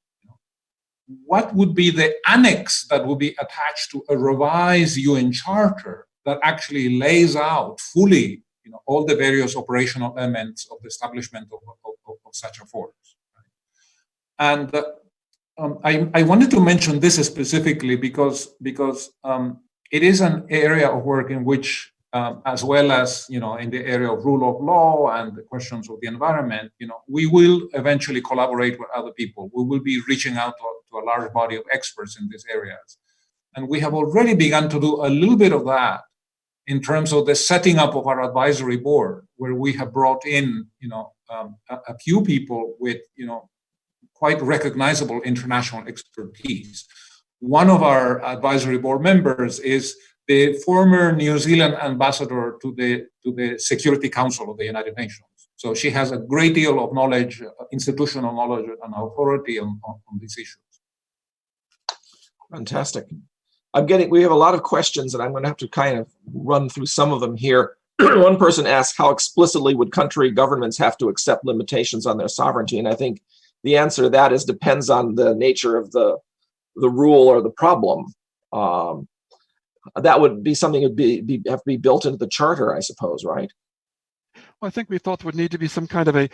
Speaker 2: what would be the annex that would be attached to a revised UN charter that actually lays out fully all the various operational elements of the establishment of such a force. Right? And I wanted to mention this specifically because it is an area of work in which, as well as in the area of rule of law and the questions of the environment, we will eventually collaborate with other people. We will be reaching out to a large body of experts in these areas, and we have already begun to do a little bit of that in terms of the setting up of our advisory board, where we have brought in a few people with quite recognizable international expertise. One of our advisory board members is the former New Zealand ambassador to the Security Council of the United Nations. So she has a great deal of knowledge, institutional knowledge and authority on these issues.
Speaker 1: Fantastic. We have a lot of questions, and I'm going to have to kind of run through some of them here. One person asked, how explicitly would country governments have to accept limitations on their sovereignty? And I think the answer to that depends on the nature of the rule or the problem. That would be something that would have to be built into the charter, I suppose, right?
Speaker 3: Well, I think we thought there would need to be some kind of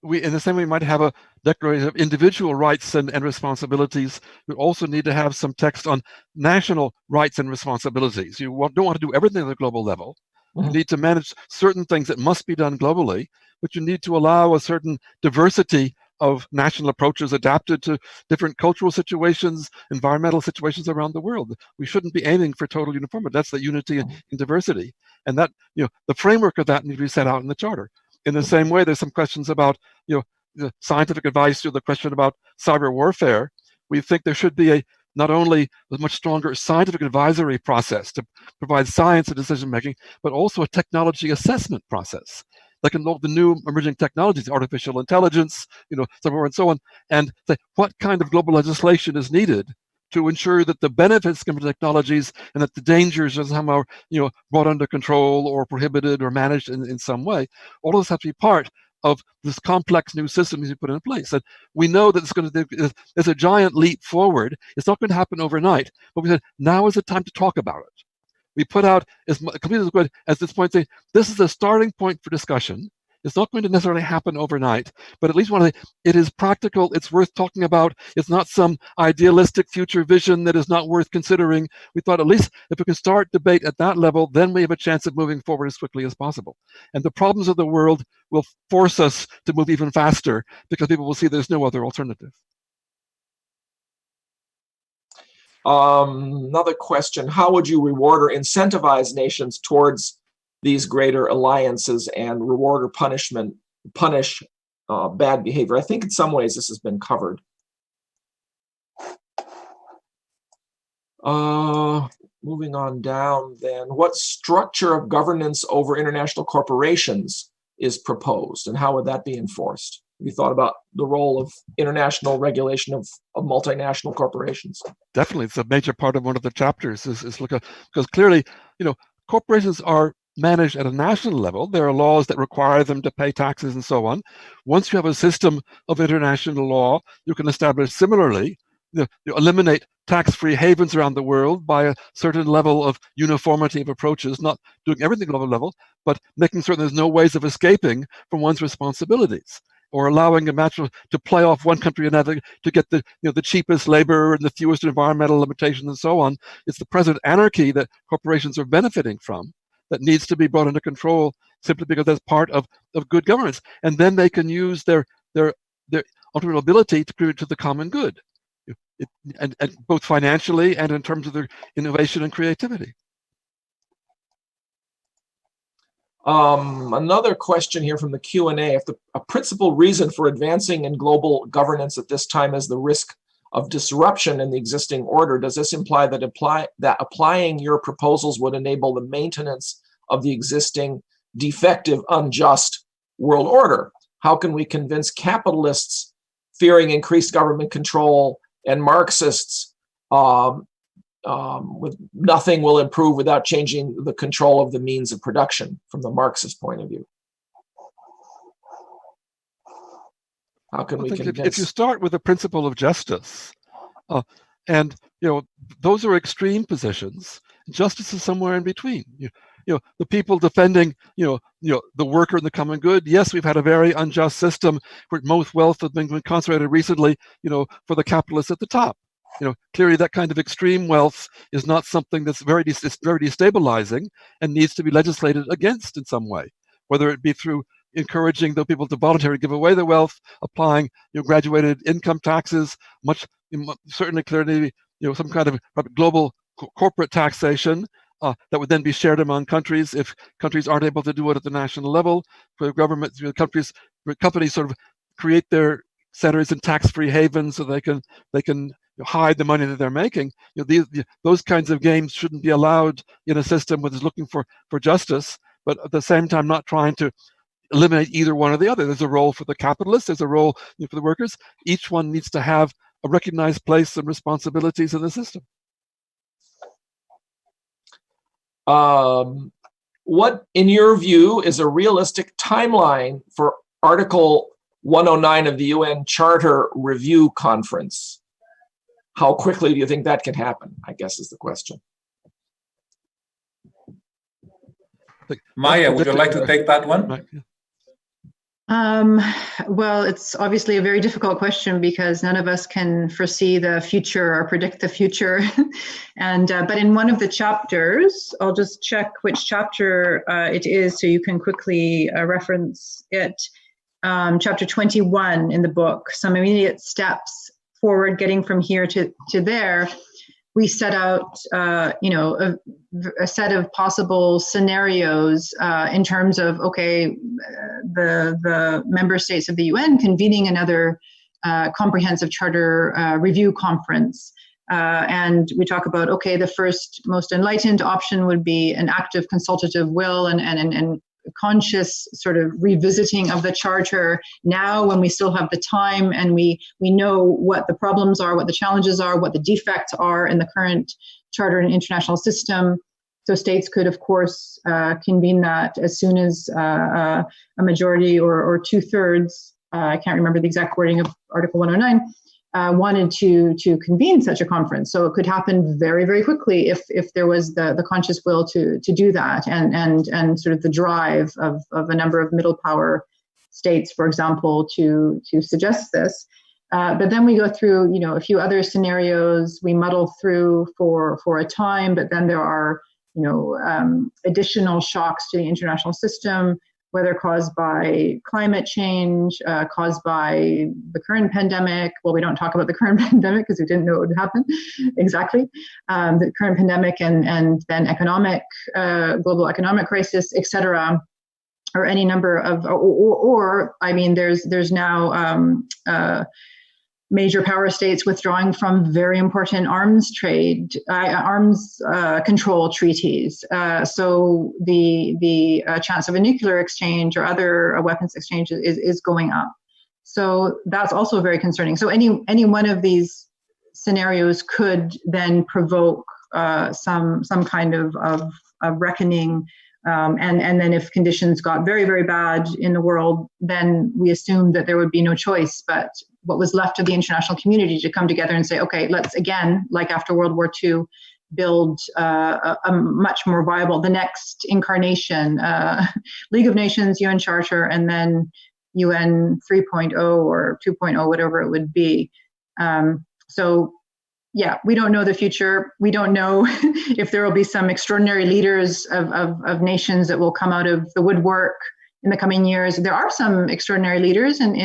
Speaker 3: in the same way we might have a declaration of individual rights and responsibilities, we also need to have some text on national rights and responsibilities. You don't want to do everything at the global level. Mm-hmm. You need to manage certain things that must be done globally, but you need to allow a certain diversity of national approaches adapted to different cultural situations, environmental situations around the world. We shouldn't be aiming for total uniformity. That's the unity in diversity. And that, the framework of that needs to be set out in the charter. In the same way, there's some questions about, the scientific advice to the question about cyber warfare. We think there should be not only a much stronger scientific advisory process to provide science and decision-making, but also a technology assessment process. Like in the new emerging technologies, artificial intelligence, somewhere and so on, and say what kind of global legislation is needed to ensure that the benefits of technologies and that the dangers are somehow, brought under control or prohibited or managed in some way. All of this has to be part of this complex new system you put in place. And we know that there's a giant leap forward. It's not going to happen overnight, but we said now is the time to talk about it. We put out as completely as good at this point, saying this is a starting point for discussion. It's not going to necessarily happen overnight, but at least it is practical. It's worth talking about. It's not some idealistic future vision that is not worth considering. We thought at least if we can start debate at that level, then we have a chance of moving forward as quickly as possible. And the problems of the world will force us to move even faster because people will see there's no other alternative.
Speaker 1: Another question, how would you reward or incentivize nations towards these greater alliances and reward or punish bad behavior? I think in some ways this has been covered. Moving on down then, what structure of governance over international corporations is proposed and how would that be enforced? Have you thought about the role of international regulation of multinational corporations?
Speaker 3: Definitely, it's a major part of one of the chapters is look at, because clearly, corporations are managed at a national level. There are laws that require them to pay taxes and so on. Once you have a system of international law, you can establish similarly, you eliminate tax-free havens around the world by a certain level of uniformity of approaches, not doing everything at a level, but making certain there's no ways of escaping from one's responsibilities, or allowing a match to play off one country or another to get the cheapest labor and the fewest environmental limitations and so on. It's the present anarchy that corporations are benefiting from that needs to be brought under control, simply because that's part of good governance. And then they can use their ultimate ability to contribute to the common good, and both financially and in terms of their innovation and creativity.
Speaker 1: Another question here from the Q&A. If a principal reason for advancing in global governance at this time is the risk of disruption in the existing order, does this imply that applying your proposals would enable the maintenance of the existing defective, unjust world order? How can we convince capitalists fearing increased government control and Marxists with nothing will improve without changing the control of the means of production from the Marxist point of view? How can we convince?
Speaker 3: If you start with the principle of justice, and those are extreme positions, justice is somewhere in between. The people defending the worker and the common good. Yes, we've had a very unjust system where most wealth has been concentrated recently, for the capitalists at the top. Clearly that kind of extreme wealth is not something that's very destabilizing and needs to be legislated against in some way, whether it be through encouraging the people to voluntarily give away their wealth, applying graduated income taxes, certainly clearly some kind of global corporate taxation that would then be shared among countries if countries aren't able to do it at the national level. For government, companies sort of create their centers in tax-free havens so they can hide the money that they're making. Those kinds of games shouldn't be allowed in a system that is looking for justice, but at the same time not trying to eliminate either one or the other. There's a role for the capitalists, there's a role for the workers. Each one needs to have a recognized place and responsibilities in the system.
Speaker 1: What, in your view, is a realistic timeline for Article 109 of the UN Charter Review Conference? How quickly do you think that can happen, I guess is the question.
Speaker 2: Maya, would you like to take that one?
Speaker 4: Well, it's obviously a very difficult question because none of us can foresee the future or predict the future. But in one of the chapters, I'll just check which chapter it is so you can quickly reference it. Chapter 21 in the book, some immediate steps forward, getting from here to there. We set out, a set of possible scenarios in terms of, the member states of the UN convening another comprehensive charter review conference. And we talk about, the first most enlightened option would be an active consultative will and conscious sort of revisiting of the charter now when we still have the time and we know what the problems are, what the challenges are, what the defects are in the current charter and international system. So states could, of course, convene that as soon as a majority or 2/3, I can't remember the exact wording of Article 109, wanted to convene such a conference. So it could happen very, very quickly if there was the conscious will to do that and sort of the drive of a number of middle power states, for example, to suggest this. But then we go through, a few other scenarios. We muddle through for a time, but then there are, additional shocks to the international system, whether caused by climate change, caused by the current pandemic. Well, we don't talk about the current pandemic because we didn't know it would happen exactly. The current pandemic and then global economic crisis, et cetera, or any number of, there's now major power states withdrawing from very important arms control treaties. So the chance of a nuclear exchange or other weapons exchange is going up. So that's also very concerning. So any one of these scenarios could then provoke some kind of reckoning. And then if conditions got very, very bad in the world, then we assumed that there would be no choice but what was left of the international community to come together and say, okay, let's again, like after World War II, build a much more viable, the next incarnation, League of Nations, UN Charter, and then UN 3.0 or 2.0, whatever it would be. So yeah, we don't know the future. We don't know if there will be some extraordinary leaders of nations that will come out of the woodwork in the coming years. There are some extraordinary leaders in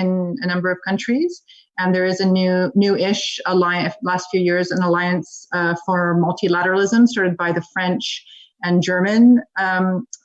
Speaker 4: a number of countries, and there is a new-ish alliance, last few years, an alliance for multilateralism started by the French and German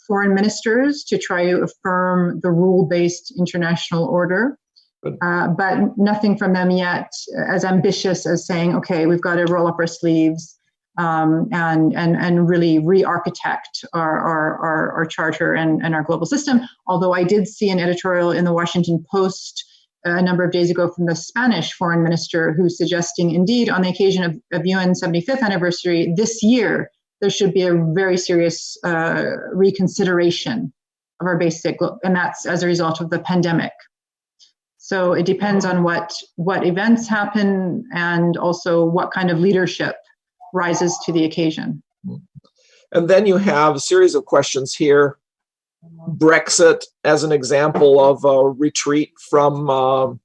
Speaker 4: foreign ministers to try to affirm the rule-based international order. But nothing from them yet as ambitious as saying, okay, we've got to roll up our sleeves and really re-architect our charter and our global system. Although I did see an editorial in the Washington Post a number of days ago from the Spanish foreign minister who's suggesting, indeed, on the occasion of UN 75th anniversary this year, there should be a very serious reconsideration of our basic, and that's as a result of the pandemic. So it depends on what events happen and also what kind of leadership rises to the occasion.
Speaker 1: And then you have a series of questions here. Brexit as an example of a retreat from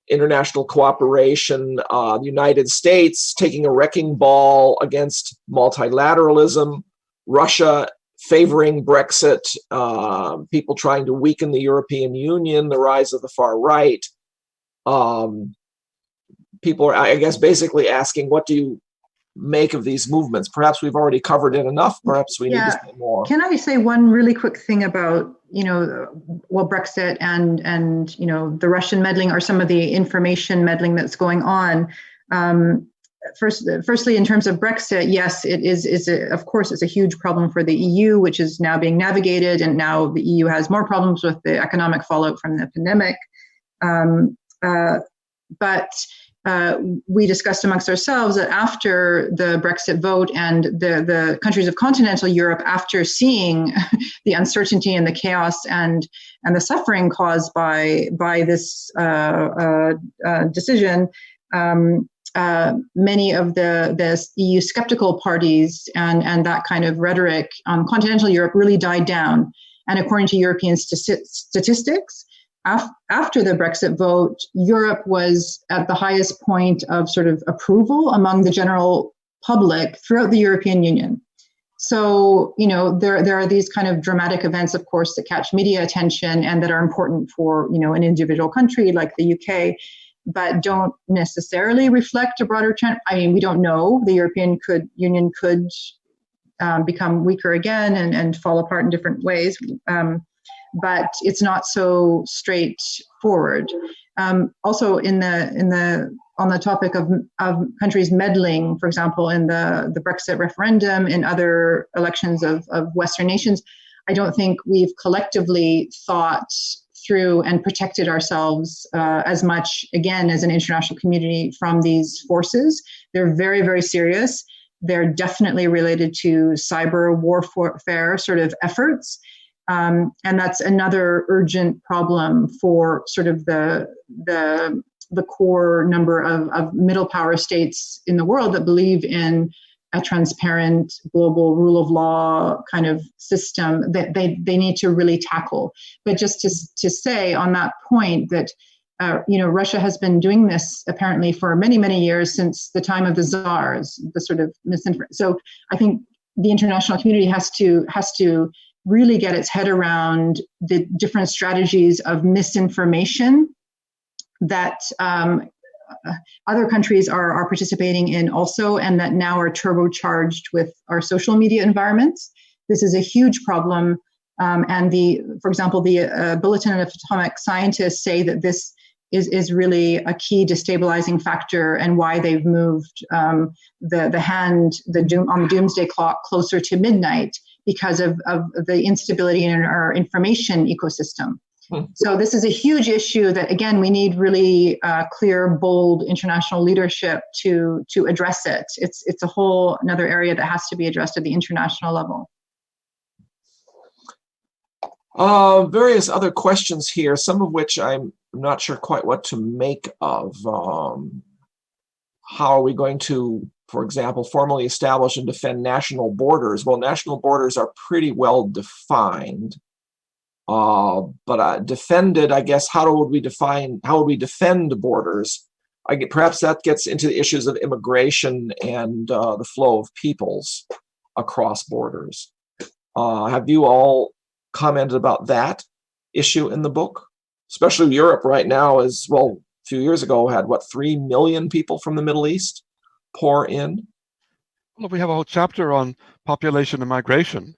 Speaker 1: international cooperation. The United States taking a wrecking ball against multilateralism. Russia favoring Brexit, people trying to weaken the European Union, the rise of the far right. People are, I guess, basically asking, what do you make of these movements? Perhaps we've already covered it enough. Perhaps we need to say more.
Speaker 4: Can I say one really quick thing about, Brexit and the Russian meddling or some of the information meddling that's going on? Firstly, in terms of Brexit, yes, it is of course, it's a huge problem for the EU, which is now being navigated, and now the EU has more problems with the economic fallout from the pandemic. But we discussed amongst ourselves that after the Brexit vote and the countries of continental Europe, after seeing the uncertainty and the chaos and the suffering caused by this decision, many of the EU skeptical parties and that kind of rhetoric on continental Europe really died down. And according to European statistics, after the Brexit vote, Europe was at the highest point of sort of approval among the general public throughout the European Union. So, there are these kind of dramatic events, of course, that catch media attention and that are important for, an individual country like the UK, but don't necessarily reflect a broader trend. I mean, we don't know. The European Union could become weaker again and fall apart in different ways. But it's not so straightforward. Also, on the topic of countries meddling, for example, in the Brexit referendum, in other elections of Western nations, I don't think we've collectively thought through and protected ourselves as much, again, as an international community from these forces. They're very, very serious. They're definitely related to cyber warfare sort of efforts. And that's another urgent problem for sort of the core number of middle power states in the world that believe in a transparent global rule of law kind of system that they need to really tackle. But just to say on that point that Russia has been doing this apparently for many, many years, since the time of the czars, the sort of misinformation. So I think the international community has to really get its head around the different strategies of misinformation that other countries are participating in also, and that now are turbocharged with our social media environments. This is a huge problem. And for example, the Bulletin of Atomic Scientists say that this is really a key destabilizing factor, and why they've moved on the doomsday clock closer to midnight, because of the instability in our information ecosystem. So this is a huge issue that, again, we need really clear, bold international leadership to address it. It's a whole another area that has to be addressed at the international level.
Speaker 1: Various other questions here, some of which I'm not sure quite what to make of. How are we going to, for example, formally establish and defend national borders? Well, national borders are pretty well defined. But defended, I guess, how would we defend borders? Perhaps that gets into the issues of immigration and the flow of peoples across borders. Have you all commented about that issue in the book? Especially Europe right now is, well, a few years ago had, what, 3 million people from the Middle East pour in?
Speaker 3: Well, we have a whole chapter on population and migration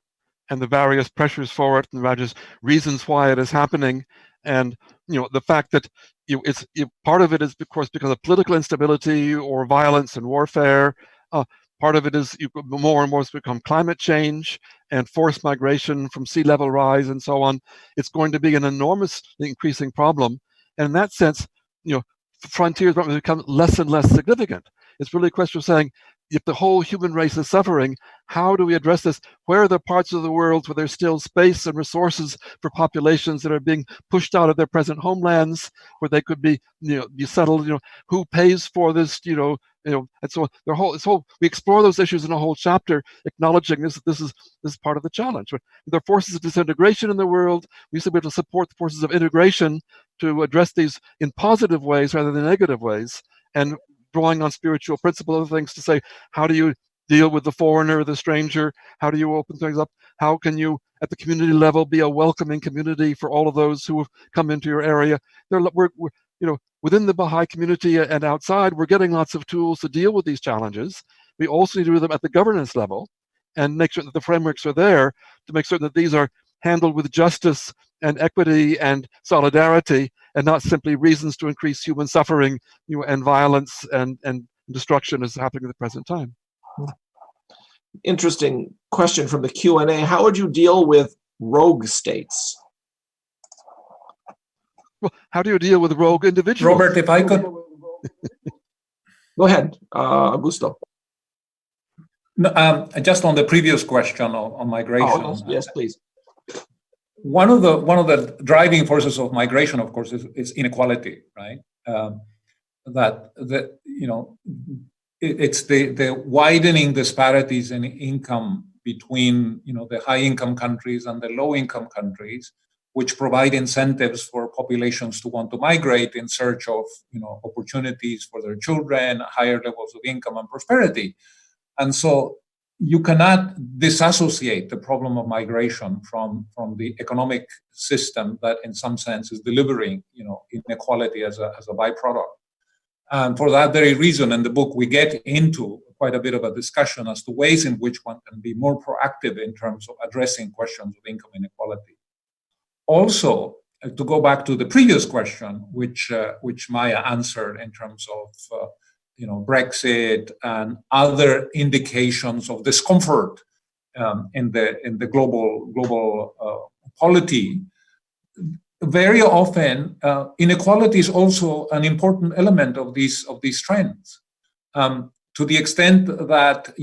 Speaker 3: and the various pressures for it and various reasons why it is happening. And the fact that part of it is, of course, because of political instability or violence and warfare. Part of it is more and more has become climate change and forced migration from sea level rise and so on. It's going to be an enormously increasing problem. And in that sense, frontiers become less and less significant. It's really a question of saying, if the whole human race is suffering, how do we address this? Where are the parts of the world where there's still space and resources for populations that are being pushed out of their present homelands, where they could be settled? Who pays for this? And so we explore those issues in a whole chapter, acknowledging this is part of the challenge. There are forces of disintegration in the world. We should be able to support the forces of integration to address these in positive ways rather than negative ways, and drawing on spiritual principles, other things to say, how do you deal with the foreigner, the stranger? How do you open things up? How can you, at the community level, be a welcoming community for all of those who have come into your area? We're within the Baha'i community and outside, we're getting lots of tools to deal with these challenges. We also need to do them at the governance level and make sure that the frameworks are there to make certain that these are handled with justice and equity and solidarity, and not simply reasons to increase human suffering, and violence and destruction is happening at the present time.
Speaker 1: Interesting question from the Q&A. How would you deal with rogue states?
Speaker 3: Well, how do you deal with rogue individuals?
Speaker 2: Robert, if I could.
Speaker 1: Go ahead, Augusto.
Speaker 2: No, just on the previous question on migration.
Speaker 1: Oh, yes, please.
Speaker 2: One of the driving forces of migration, of course, is inequality, right? It's the widening disparities in income between the high income countries and the low income countries, which provide incentives for populations to want to migrate in search of opportunities for their children, higher levels of income and prosperity. And so you cannot disassociate the problem of migration from the economic system that in some sense is delivering inequality as a byproduct. And for that very reason, in the book, we get into quite a bit of a discussion as to ways in which one can be more proactive in terms of addressing questions of income inequality. Also, to go back to the previous question, which Maya answered in terms of Brexit and other indications of discomfort in the global polity. Very often, inequality is also an important element of these trends. To the extent that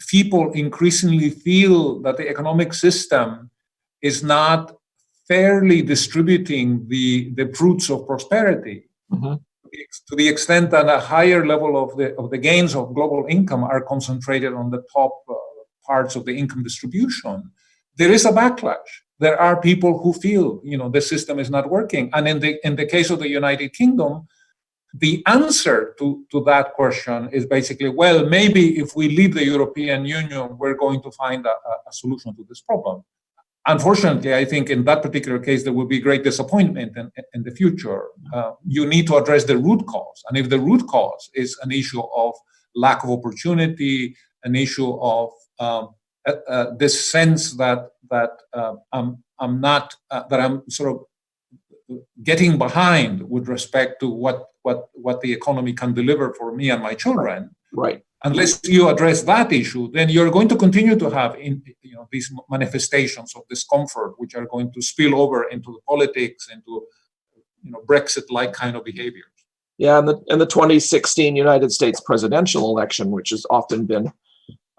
Speaker 2: people increasingly feel that the economic system is not fairly distributing the fruits of prosperity. Mm-hmm. To the extent that a higher level of the gains of global income are concentrated on the top parts of the income distribution, there is a backlash. There are people who feel the system is not working, and in the case of the United Kingdom, the answer to that question is basically, well, maybe if we leave the European Union, we're going to find a solution to this problem. Unfortunately, I think in that particular case, there will be great disappointment in the future. You need to address the root cause. And if the root cause is an issue of lack of opportunity, an issue of this sense that I'm sort of getting behind with respect to what the economy can deliver for me and my children,
Speaker 1: right?
Speaker 2: unless you address that issue, then you're going to continue to have these manifestations of discomfort, which are going to spill over into the politics, into Brexit-like kind of behaviors.
Speaker 1: Yeah, and the 2016 United States presidential election, which has often been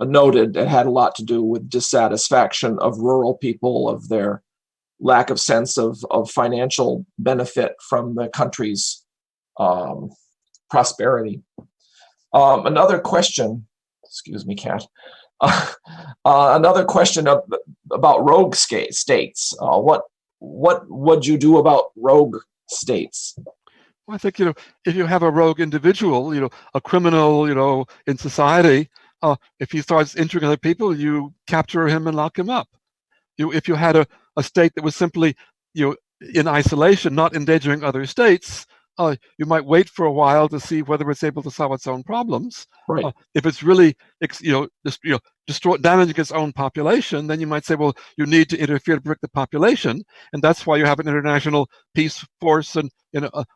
Speaker 1: noted, it had a lot to do with dissatisfaction of rural people, of their lack of sense of financial benefit from the country's prosperity. Another question, excuse me, Kat. Another question about rogue states. What would you do about rogue states?
Speaker 3: Well, I think, if you have a rogue individual, a criminal, in society, if he starts injuring other people, you capture him and lock him up. If you had a state that was simply, in isolation, not endangering other states, you might wait for a while to see whether it's able to solve its own problems.
Speaker 1: Right.
Speaker 3: If it's really, damaging its own population, then you might say, well, you need to interfere to protect the population, and that's why you have an international peace force and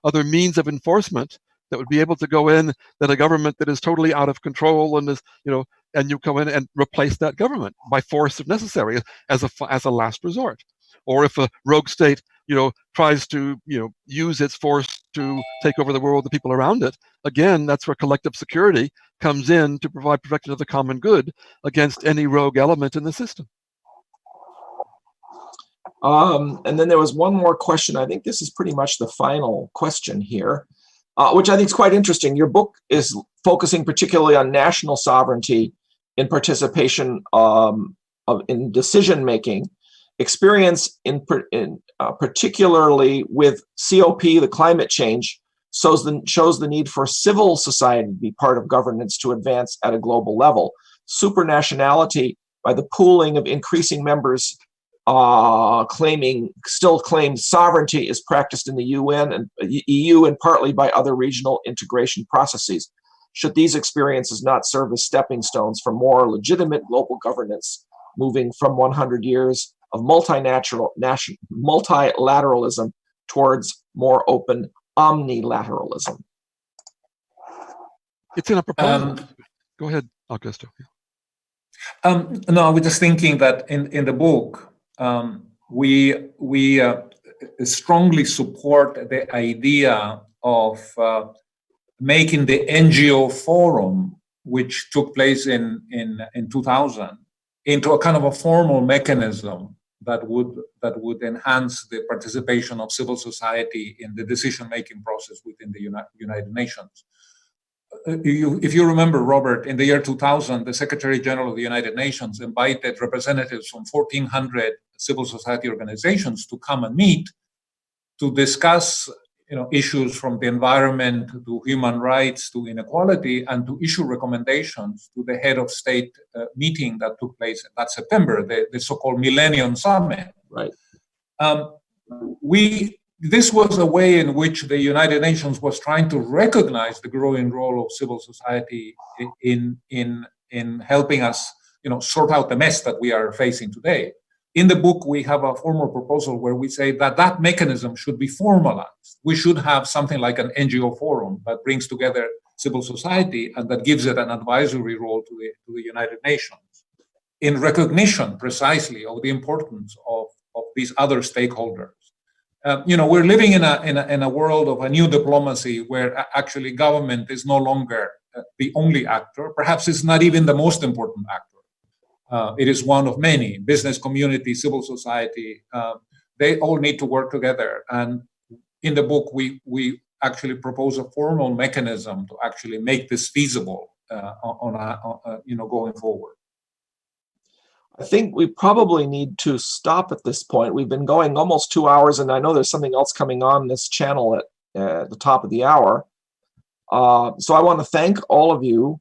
Speaker 3: other means of enforcement that would be able to go in, that a government that is totally out of control and is, and you come in and replace that government by force if necessary, as a last resort. Or if a rogue state, tries to, use its force to take over the world, the people around it, again, that's where collective security comes in to provide protection of the common good against any rogue element in the system.
Speaker 1: And then there was one more question. I think this is pretty much the final question here, which I think is quite interesting. Your book is focusing particularly on national sovereignty in participation in decision making. Experience particularly with COP, the climate change, shows the need for civil society to be part of governance to advance at a global level. Supranationality, by the pooling of increasing members claims sovereignty, is practiced in the UN and EU and partly by other regional integration processes. Should these experiences not serve as stepping stones for more legitimate global governance, moving from 100 years of multilateralism towards more open omnilateralism?
Speaker 3: It's in a proposal. Go ahead, Augusto.
Speaker 2: No, I was just thinking that in the book, we strongly support the idea of making the NGO forum, which took place in 2000, into a kind of a formal mechanism that would enhance the participation of civil society in the decision-making process within the United Nations. If you remember, Robert, in the year 2000, the Secretary General of the United Nations invited representatives from 1,400 civil society organizations to come and meet to discuss issues from the environment to human rights to inequality, and to issue recommendations to the head of state meeting that took place that September, the so-called Millennium Summit.
Speaker 1: Right.
Speaker 2: This was a way in which the United Nations was trying to recognize the growing role of civil society in helping us, sort out the mess that we are facing today. In the book, we have a formal proposal where we say that mechanism should be formalized. We should have something like an NGO forum that brings together civil society and that gives it an advisory role to the United Nations in recognition precisely of the importance of these other stakeholders. We're living in a world of a new diplomacy where actually government is no longer the only actor. Perhaps it's not even the most important actor. It is one of many. Business community, civil society, they all need to work together. And in the book, we actually propose a formal mechanism to actually make this feasible going forward.
Speaker 1: I think we probably need to stop at this point. We've been going almost 2 hours, and I know there's something else coming on this channel at the top of the hour. So I want to thank all of you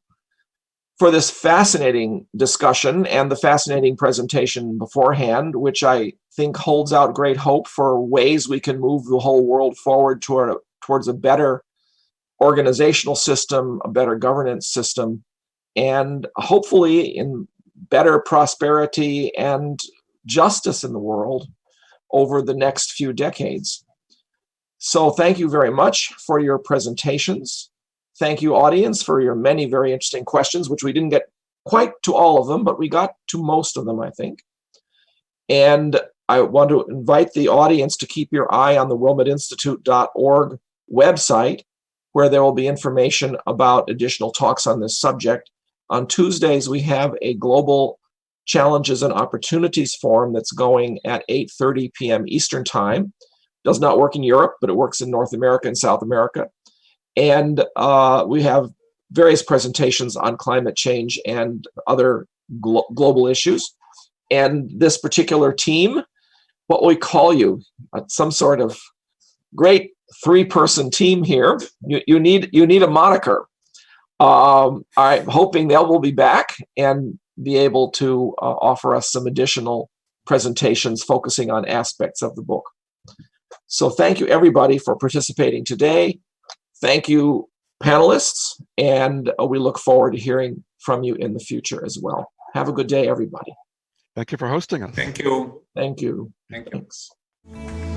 Speaker 1: for this fascinating discussion and the fascinating presentation beforehand, which I think holds out great hope for ways we can move the whole world forward towards a better organizational system, a better governance system, and hopefully in better prosperity and justice in the world over the next few decades. So thank you very much for your presentations. Thank you, audience, for your many very interesting questions, which we didn't get quite to all of them, but we got to most of them, I think. And I want to invite the audience to keep your eye on the wilmettinstitute.org website, where there will be information about additional talks on this subject. On Tuesdays, we have a Global Challenges and Opportunities Forum that's going at 8:30 p.m. Eastern Time. Does not work in Europe, but it works in North America and South America. And we have various presentations on climate change and other global issues. And this particular team, what we call you, some sort of great three-person team here. You need a moniker. I'm hoping they will be back and be able to offer us some additional presentations focusing on aspects of the book. So thank you, everybody, for participating today. Thank you, panelists, and we look forward to hearing from you in the future as well. Have a good day, everybody.
Speaker 3: Thank you for hosting us.
Speaker 2: Thank you.
Speaker 1: Thank you.
Speaker 2: Thank you.
Speaker 1: Thanks.